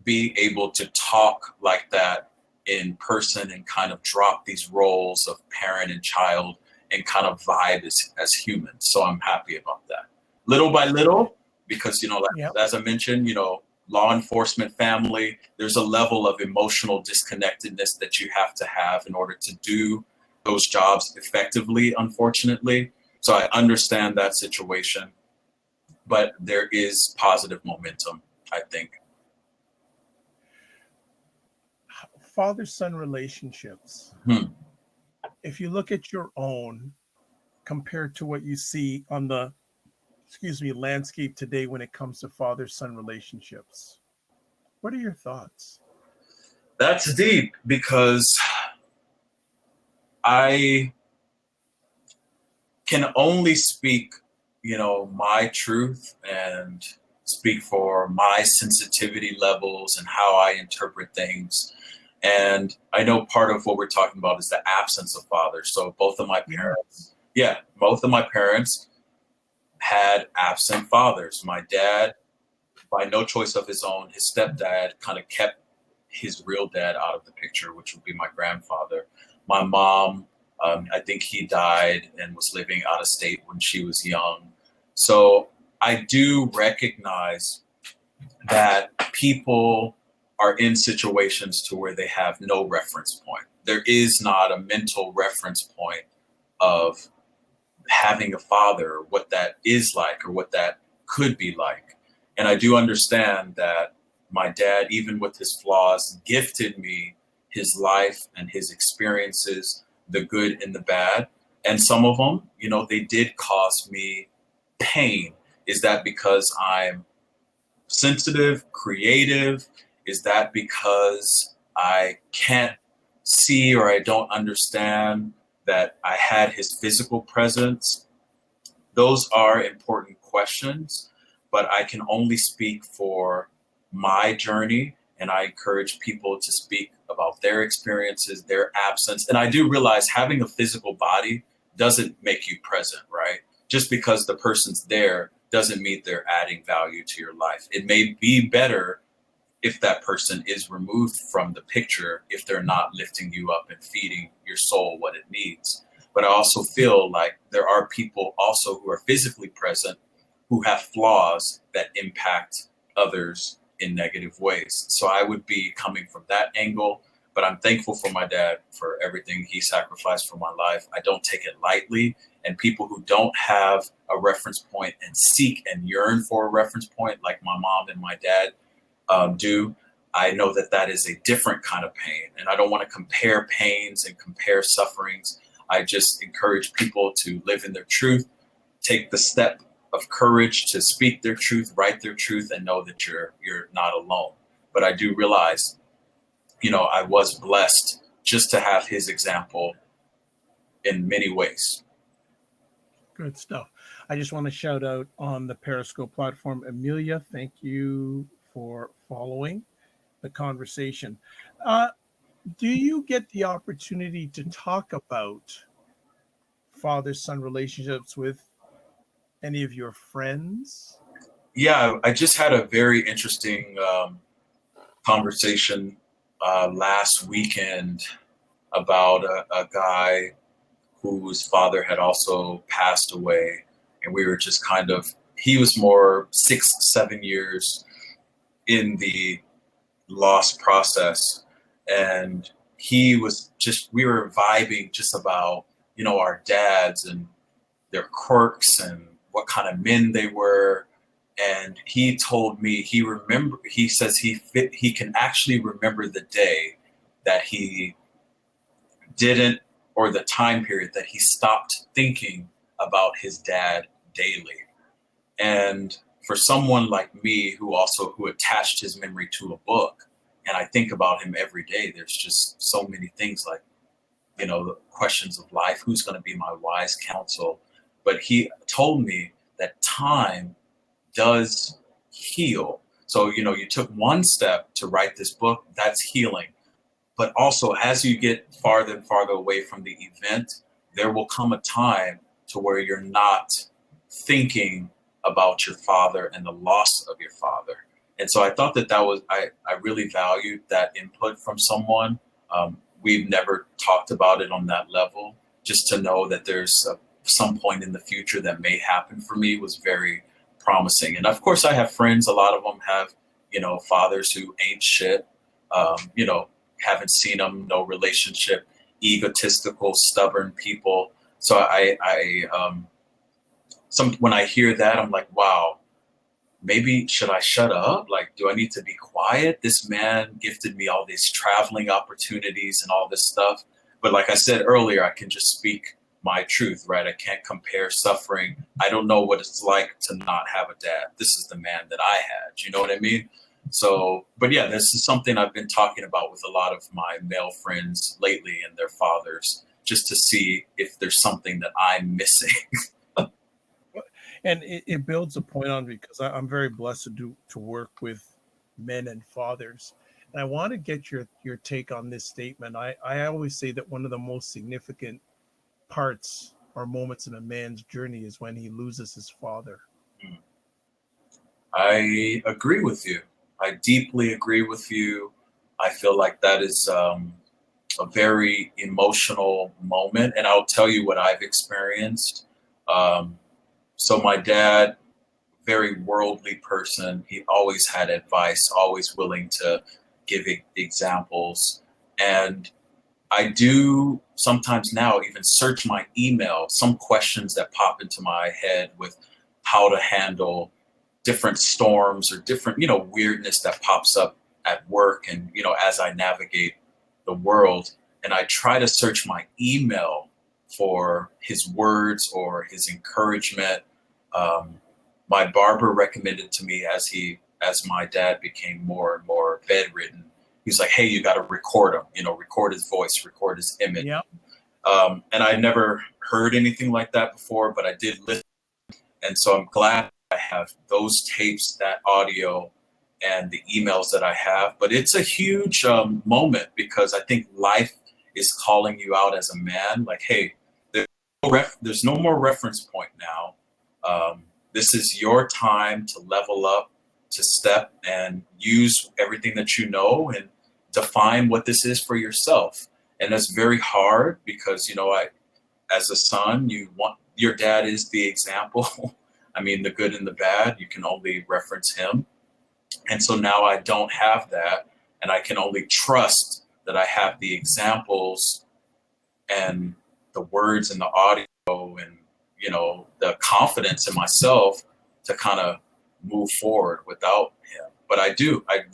be able to talk like that in person and kind of drop these roles of parent and child and kind of vibe as humans. So I'm happy about that. Little by little, because, Yep. as I mentioned, law enforcement family, there's a level of emotional disconnectedness that you have to have in order to do those jobs effectively, unfortunately. So I understand that situation, but there is positive momentum, I think. Father-son relationships. If you look at your own compared to what you see on the landscape today when it comes to father-son relationships, what are your thoughts? That's deep, because I can only speak, my truth and speak for my sensitivity levels and how I interpret things. And I know part of what we're talking about is the absence of father. So both of my parents had absent fathers. My dad, by no choice of his own, his stepdad kind of kept his real dad out of the picture, which would be my grandfather. My mom, I think he died and was living out of state when she was young. So I do recognize that people are in situations to where they have no reference point. There is not a mental reference point of having a father, what that is like or what that could be like. And I do understand that my dad, even with his flaws, gifted me his life and his experiences, the good and the bad. And some of them, you know, they did cause me pain. Is that because I'm sensitive, creative? Is that because I can't see or I don't understand that I had his physical presence? Those are important questions, but I can only speak for my journey. And I encourage people to speak about their experiences, their absence. And I do realize having a physical body doesn't make you present, right? Just because the person's there doesn't mean they're adding value to your life. It may be better if that person is removed from the picture, if they're not lifting you up and feeding your soul what it needs. But I also feel like there are people also who are physically present who have flaws that impact others in negative ways. So I would be coming from that angle, but I'm thankful for my dad for everything he sacrificed for my life. I don't take it lightly. And people who don't have a reference point and seek and yearn for a reference point, like my mom and my dad do, I know that that is a different kind of pain. And I don't want to compare pains and compare sufferings. I just encourage people to live in their truth, take the step of courage to speak their truth, write their truth, and know that you're not alone. But I do realize, you know, I was blessed just to have his example in many ways. Good stuff. I just want to shout out on the Periscope platform, Amelia. Thank you for following the conversation. Uh, do you get the opportunity to talk about father-son relationships with any of your friends? Yeah, I just had a very interesting conversation last weekend about a guy whose father had also passed away. And we were just kind of, he was more 6, 7 years in the loss process. And he was just, we were vibing just about, you know, our dads and their quirks and what kind of men they were. And he told me he says he can actually remember the day that he didn't, or the time period that he stopped thinking about his dad daily. And for someone like me who attached his memory to a book, and I think about him every day, there's just so many things like, you know, the questions of life, who's going to be my wise counsel. But he told me that time does heal. So, you know, you took one step to write this book, that's healing. But also, as you get farther and farther away from the event, there will come a time to where you're not thinking about your father and the loss of your father. And so I thought I really valued that input from someone. We've never talked about it on that level. Just to know that there's some point in the future that may happen for me was very promising. And of course, I have friends. A lot of them have, you know, fathers who ain't shit. You know, haven't seen them, no relationship, egotistical, stubborn people. So when I hear that, I'm like, wow, maybe should I shut up? Like, do I need to be quiet? This man gifted me all these traveling opportunities and all this stuff. But like I said earlier, I can just speak my truth, right? I can't compare suffering. I don't know what it's like to not have a dad. This is the man that I had. You know what I mean? So, but yeah, this is something I've been talking about with a lot of my male friends lately and their fathers, just to see if there's something that I'm missing. And it builds a point on me because I'm very blessed to work with men and fathers. And I want to get your take on this statement. I always say that one of the most significant parts or moments in a man's journey is when he loses his father. I agree with you. I deeply agree with you. I feel like that is a very emotional moment. And I'll tell you what I've experienced. So my dad, very worldly person, he always had advice, always willing to give examples. And I do sometimes now even search my email, some questions that pop into my head with how to handle different storms or different, weirdness that pops up at work and, as I navigate the world. And I try to search my email for his words or his encouragement. My barber recommended to me as my dad became more and more bedridden, he's like, hey, you got to record him, record his voice, record his image. Yeah. And I never heard anything like that before, but I did listen. And so I'm glad I have those tapes, that audio, and the emails that I have. But it's a huge moment because I think life is calling you out as a man. Like, hey, there's no more reference point now. This is your time to level up, to step and use everything that you know and define what this is for yourself. And that's very hard because, as a son, your dad is the example. I mean, the good and the bad, you can only reference him. And so now I don't have that. And I can only trust that I have the examples and the words and the audio and, the confidence in myself to kind of move forward without him. But I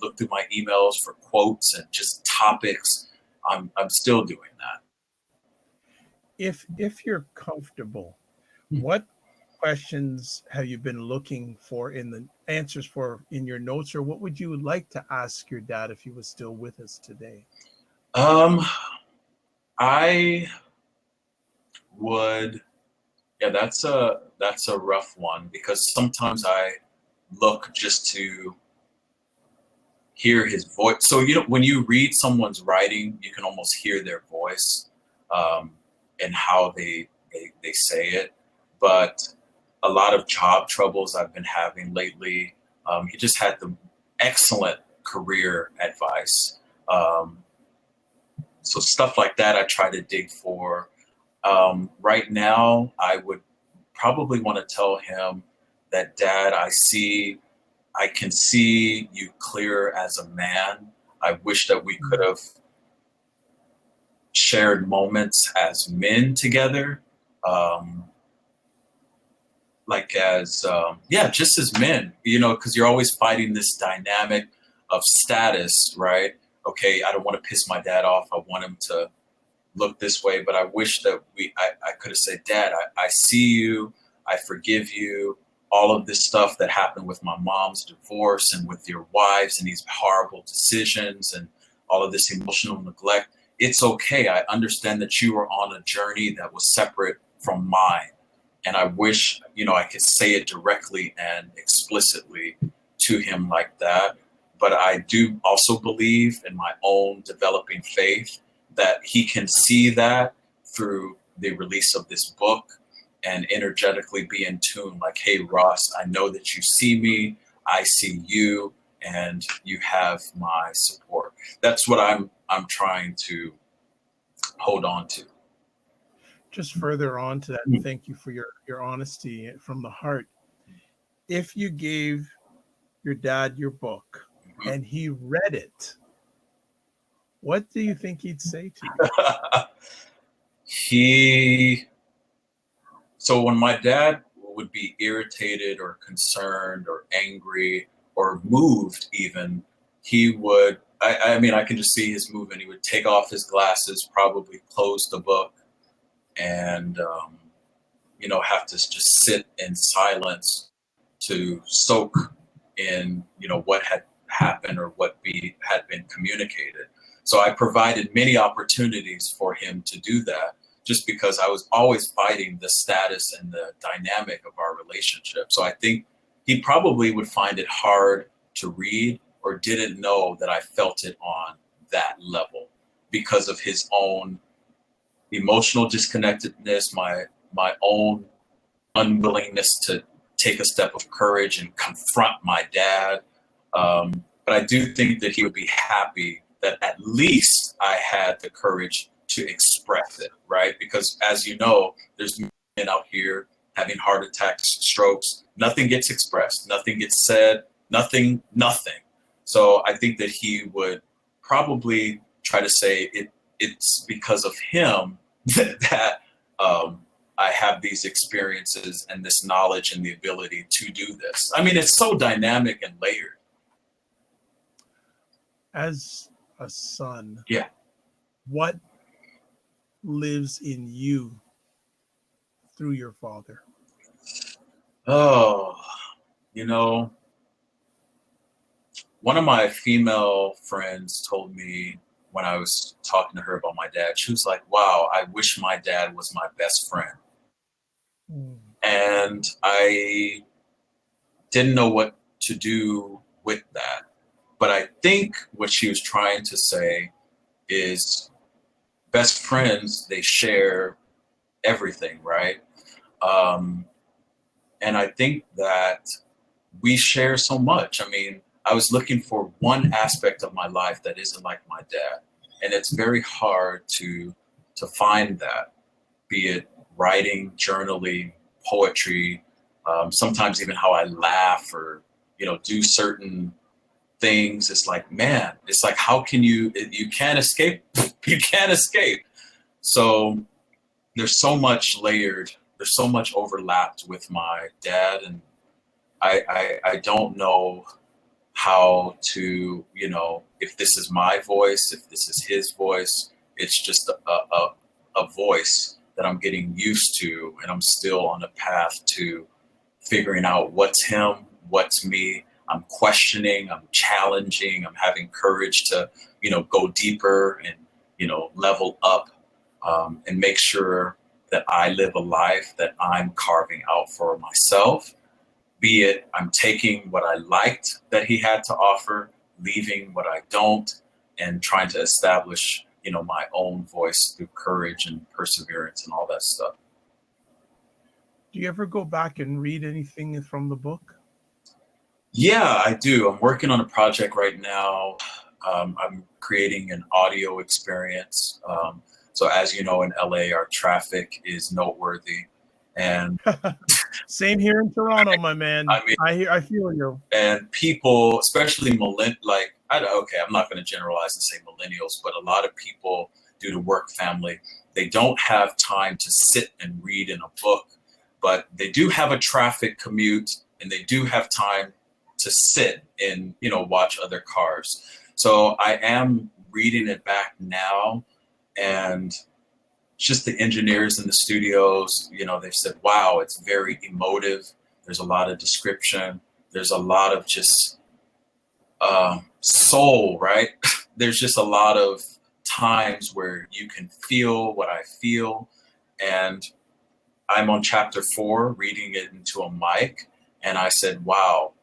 look through my emails for quotes and just topics. I'm still doing that. If you're comfortable, what questions have you been looking for in the answers for in your notes, or what would you like to ask your dad if he was still with us today? I would, that's a rough one because sometimes I look just to hear his voice. So, when you read someone's writing, you can almost hear their voice and how they say it. But a lot of job troubles I've been having lately. He just had the excellent career advice. So stuff like that, I try to dig for. Right now, I would probably want to tell him that, Dad, I can see you clear as a man. I wish that we could have shared moments as men together. Just as men, because you're always fighting this dynamic of status, right? Okay, I don't want to piss my dad off. I want him to look this way, but I wish that I could have said, Dad, I see you, I forgive you. All of this stuff that happened with my mom's divorce and with your wives and these horrible decisions and all of this emotional neglect. It's okay. I understand that you were on a journey that was separate from mine. And I wish, I could say it directly and explicitly to him like that. But I do also believe in my own developing faith that he can see that through the release of this book and energetically be in tune. Like, hey, Ross, I know that you see me, I see you, and you have my support. That's what I'm trying to hold on to. Just further on to that, and thank you for your honesty from the heart. If you gave your dad your book and he read it, what do you think he'd say to you? So when my dad would be irritated or concerned or angry or moved even, he would, I mean, I can just see his movement. He would take off his glasses, probably close the book, and, have to just sit in silence to soak in, what had happened or what had been communicated. So I provided many opportunities for him to do that, just because I was always fighting the status and the dynamic of our relationship. So I think he probably would find it hard to read or didn't know that I felt it on that level because of his own emotional disconnectedness, my own unwillingness to take a step of courage and confront my dad. But I do think that he would be happy that at least I had the courage to express it, right? Because as you know, there's men out here having heart attacks, strokes. Nothing gets expressed, nothing gets said, nothing. So I think that he would probably try to say it's because of him that I have these experiences and this knowledge and the ability to do this. I mean, it's so dynamic and layered. As a son, Yeah. what lives in you through your father? Oh, you know, one of my female friends told me when I was talking to her about my dad, she was like, wow, I wish my dad was my best friend. Mm. And I didn't know what to do with that. But I think what she was trying to say is best friends, they share everything, right? And I think that we share so much. I mean, I was looking for one aspect of my life that isn't like my dad. And it's very hard to find that, be it writing, journaling, poetry, sometimes even how I laugh or, do certain things. It's like, man, it's like, how can you can't escape. You can't escape. So there's so much layered, there's so much overlapped with my dad. And I don't know how to, if this is my voice, if this is his voice. It's just a voice that I'm getting used to, and I'm still on a path to figuring out what's him, what's me. I'm questioning, I'm challenging, I'm having courage to, go deeper and, level up, and make sure that I live a life that I'm carving out for myself. Be it I'm taking what I liked that he had to offer, leaving what I don't, and trying to establish, my own voice through courage and perseverance and all that stuff. Do you ever go back and read anything from the book? Yeah, I do. I'm working on a project right now. I'm creating an audio experience. So as you know, in LA, our traffic is noteworthy. And Same here in Toronto, my man. I mean, I feel you. and people, especially okay, I'm not going to generalize and say millennials, but a lot of people, due to work, family, they don't have time to sit and read in a book, but they do have a traffic commute, and they do have time to sit and, watch other cars. So I am reading it back now, and just the engineers in the studios, they've said, wow, it's very emotive. There's a lot of description. There's a lot of just soul, right? There's just a lot of times where you can feel what I feel. And I'm on chapter 4, reading it into a mic. And I said, wow,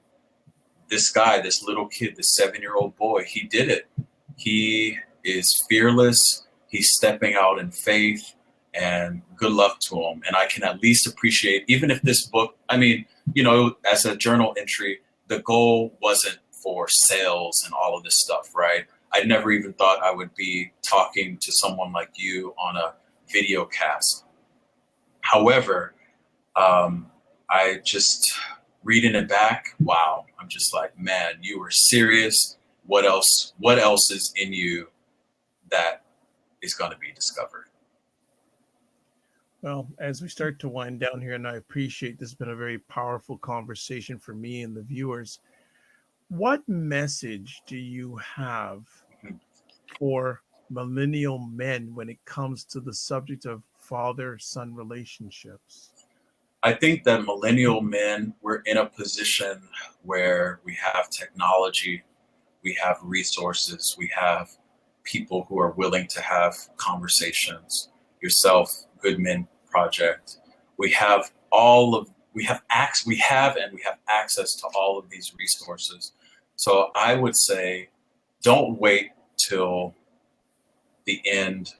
this guy, this little kid, this 7-year-old boy, he did it. He is fearless. He's stepping out in faith, and good luck to him. And I can at least appreciate, even if this book, I mean, as a journal entry, the goal wasn't for sales and all of this stuff, right? I never even thought I would be talking to someone like you on a video cast. However, I just reading it back, wow, I'm just like, man, you were serious. What else is in you that is going to be discovered? Well, as we start to wind down here, and I appreciate this has been a very powerful conversation for me and the viewers. What message do you have for millennial men when it comes to the subject of father-son relationships? I think that millennial men, we're in a position where we have technology, we have resources, we have people who are willing to have conversations. Yourself, Good Men Project. We have access to all of these resources. So I would say, don't wait till the end,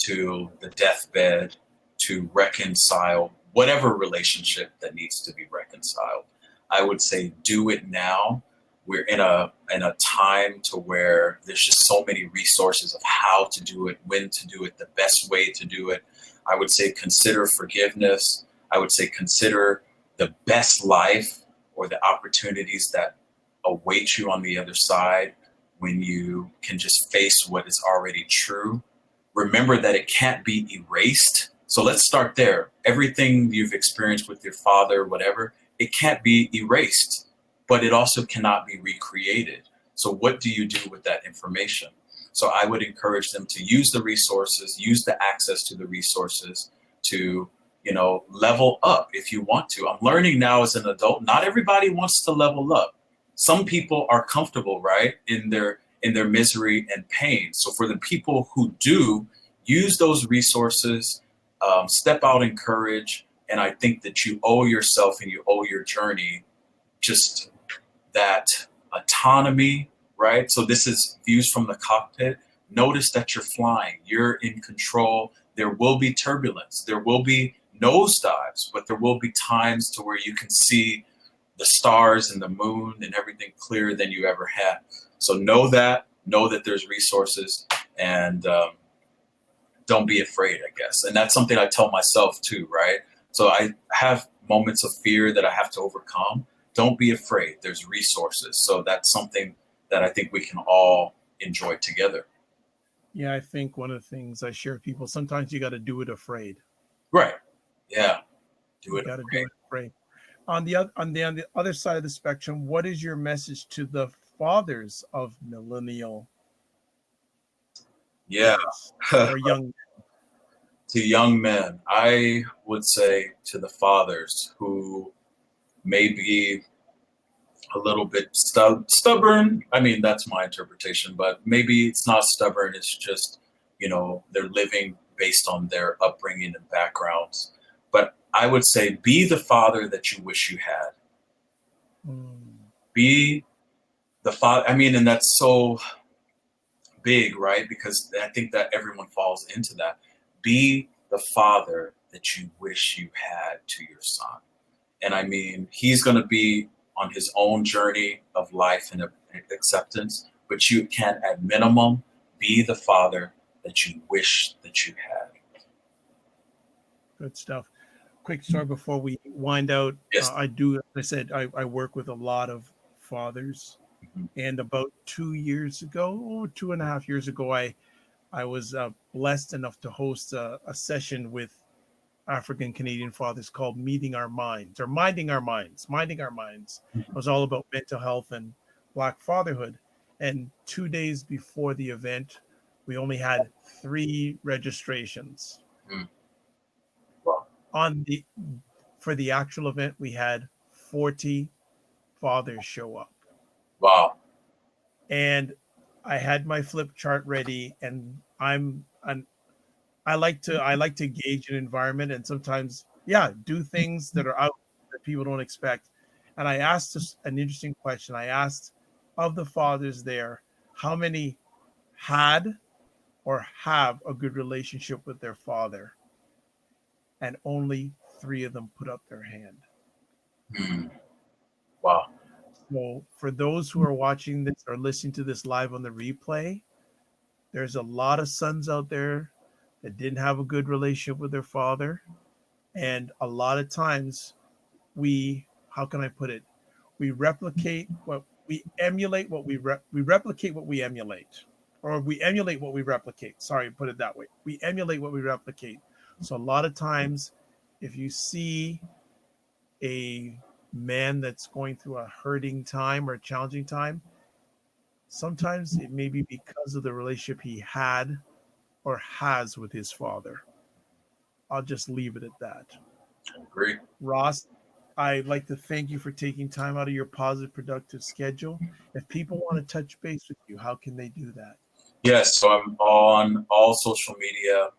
to the deathbed, to reconcile whatever relationship that needs to be reconciled. I would say do it now. We're in a time to where there's just so many resources of how to do it, when to do it, the best way to do it. I would say consider forgiveness. I would say consider the best life or the opportunities that await you on the other side. when you can just face what is already true. Remember that it can't be erased. So let's start there. Everything you've experienced with your father, whatever, it can't be erased, but it also cannot be recreated. So what do you do with that information? So I would encourage them to use the resources, use the access to the resources to, level up if you want to. I'm learning now as an adult, not everybody wants to level up. Some people are comfortable, right, in their misery and pain. So for the people who do, use those resources, step out in courage. And I think that you owe yourself and you owe your journey just that autonomy, right? So this is views from the cockpit. Notice that you're flying, you're in control. There will be turbulence. There will be nosedives, but there will be times to where you can see the stars and the moon and everything clearer than you ever had. So know that there's resources, and don't be afraid, I guess. And that's something I tell myself too, right? So I have moments of fear that I have to overcome. Don't be afraid. There's resources. So that's something that I think we can all enjoy together. Yeah, I think one of the things I share with people, sometimes you got to do it afraid. Right. Yeah. Do You it got to afraid. do it afraid. On the other side of the spectrum, what is your message to the fathers of millennial Yeah. or young? To young men, I would say to the fathers who may be a little bit stubborn. I mean, that's my interpretation, but maybe it's not stubborn. It's just, they're living based on their upbringing and backgrounds. But I would say, be the father that you wish you had. Be the father. I mean, and that's so big, right? Because I think that everyone falls into that. Be the father that you wish you had to your son. And I mean, he's going to be on his own journey of life and acceptance, but you can, at minimum, be the father that you wish that you had. Good stuff. Quick story before we wind out. Yes. I work with a lot of fathers. Mm-hmm. And about 2 years ago, or 2.5 years ago, I was blessed enough to host a session with African Canadian fathers called Minding Our Minds. It was all about mental health and Black fatherhood. And 2 days before the event, we only had 3 registrations. Wow. For the actual event, we had 40 fathers show up. Wow. And I had my flip chart ready, and I like to gauge an environment, and sometimes, do things that are out that people don't expect. And I asked an interesting question. I asked, of the fathers there, how many had or have a good relationship with their father? And only 3 of them put up their hand. Wow. So for those who are watching this or listening to this live on the replay, there's a lot of sons out there that didn't have a good relationship with their father. And a lot of times we replicate what we emulate, we replicate what we emulate, or we emulate what we replicate. Sorry, put it that way. We emulate what we replicate. So a lot of times, if you see a man that's going through a hurting time or a challenging time, sometimes it may be because of the relationship he had or has with his father. I'll just leave it at that. I agree. Ross, I'd like to thank you for taking time out of your positive, productive schedule. If people want to touch base with you, how can they do that? Yes, so I'm on all social media,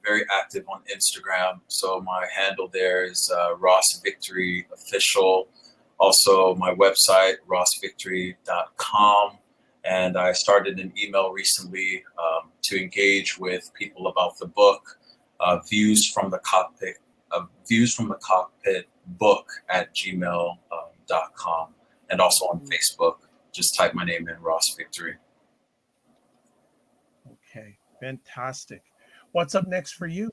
very active on Instagram. So my handle there is Ross Victory Official. Also, my website, rossvictory.com. And I started an email recently to engage with people about the book, Views from the Cockpit book at gmail.com. And also on Facebook, just type my name in, Ross Victory. Okay, fantastic. What's up next for you?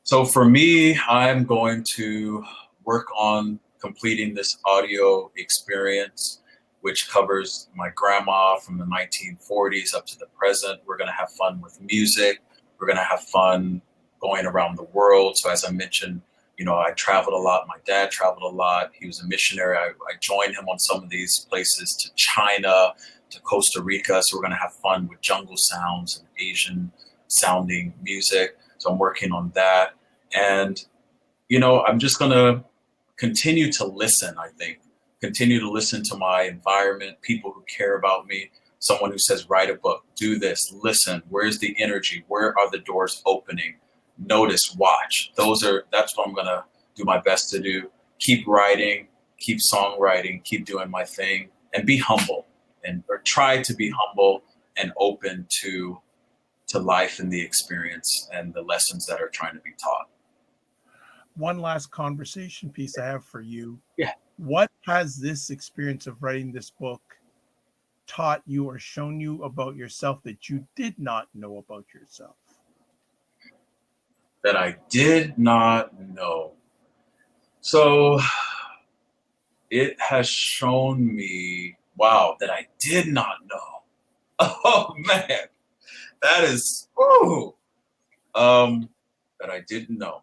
So for me, I'm going to work on completing this audio experience, which covers my grandma from the 1940s up to the present. We're going to have fun with music. We're going to have fun going around the world. So as I mentioned, I traveled a lot. My dad traveled a lot. He was a missionary. I joined him on some of these places, to China, to Costa Rica. So we're going to have fun with jungle sounds and Asian sounding music. So I'm working on that. And, I'm just going to continue to listen, I think. Continue to listen to my environment, people who care about me, someone who says, write a book, do this, listen, where's the energy? Where are the doors opening? Notice, watch. That's what I'm going to do my best to do. Keep writing, keep songwriting, keep doing my thing, and be humble, or try to be humble and open to life and the experience and the lessons that are trying to be taught. One last conversation piece I have for you. Yeah. What has this experience of writing this book taught you or shown you about yourself that you did not know about yourself? That I did not know. So it has shown me, wow, that I did not know. Oh man, that is, that I didn't know.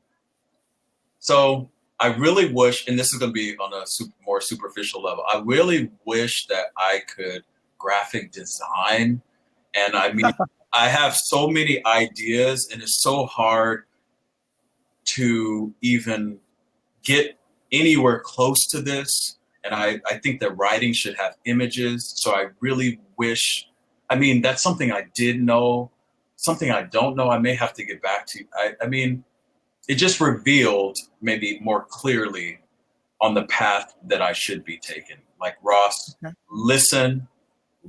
So I really wish, and this is going to be on a more superficial level, I really wish that I could graphic design. And I mean, I have so many ideas, and it's so hard to even get anywhere close to this. And I think that writing should have images. So I really wish, that's something I did know, something I don't know. I may have to get back to. I mean, it just revealed maybe more clearly on the path that I should be taking. Like Ross, listen,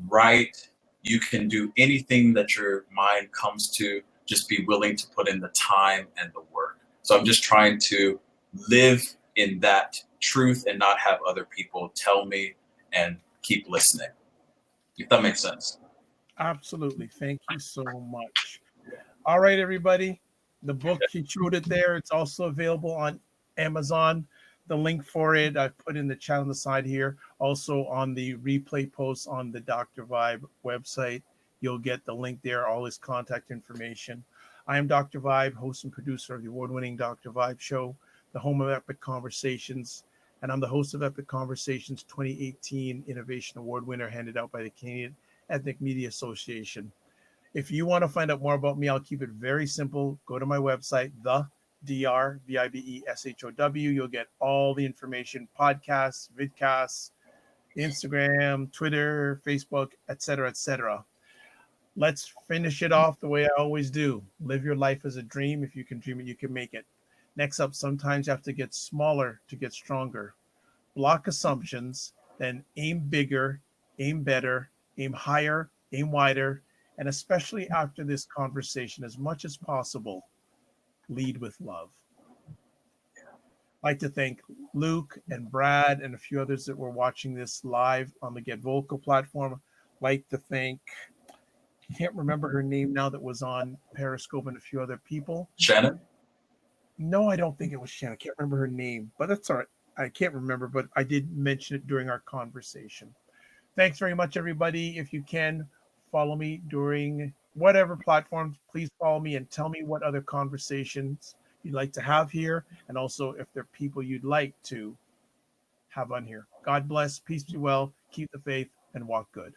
write. You can do anything that your mind comes to. Just be willing to put in the time and the work. So I'm just trying to live in that truth and not have other people tell me, and keep listening. If that makes sense. Absolutely. Thank you so much. All right, everybody. The book, he showed it there. It's also available on Amazon. The link for it I put in the chat on the side here. Also on the replay post on the Dr. Vibe website, you'll get the link there, all his contact information. I am Dr. Vibe, host and producer of the award-winning Dr. Vibe Show, the home of Epic Conversations, and I'm the host of Epic Conversations 2018 Innovation Award winner, handed out by the Canadian Ethnic Media Association. If you want to find out more about me, I'll keep it very simple. Go to my website, the DrVibeshow. You'll get all the information, podcasts, vidcasts, Instagram, Twitter, Facebook, etc., etc. Let's finish it off the way I always do. Live your life as a dream. If you can dream it, you can make it. Next up, sometimes you have to get smaller to get stronger. Block assumptions, then aim bigger, aim better, aim higher, aim wider, and especially after this conversation, as much as possible, lead with love. I'd like to thank Luke and Brad and a few others that were watching this live on the Get Vocal platform. I'd like to thank, I can't remember her name now, that was on Periscope, and a few other people. Shannon? No, I don't think it was Shannon. I can't remember her name, but that's all right. I can't remember, but I did mention it during our conversation. Thanks very much, everybody. If you can, follow me during whatever platforms. Please follow me and tell me what other conversations you'd like to have here, and also if there are people you'd like to have on here. God bless, peace be well, keep the faith, and walk good.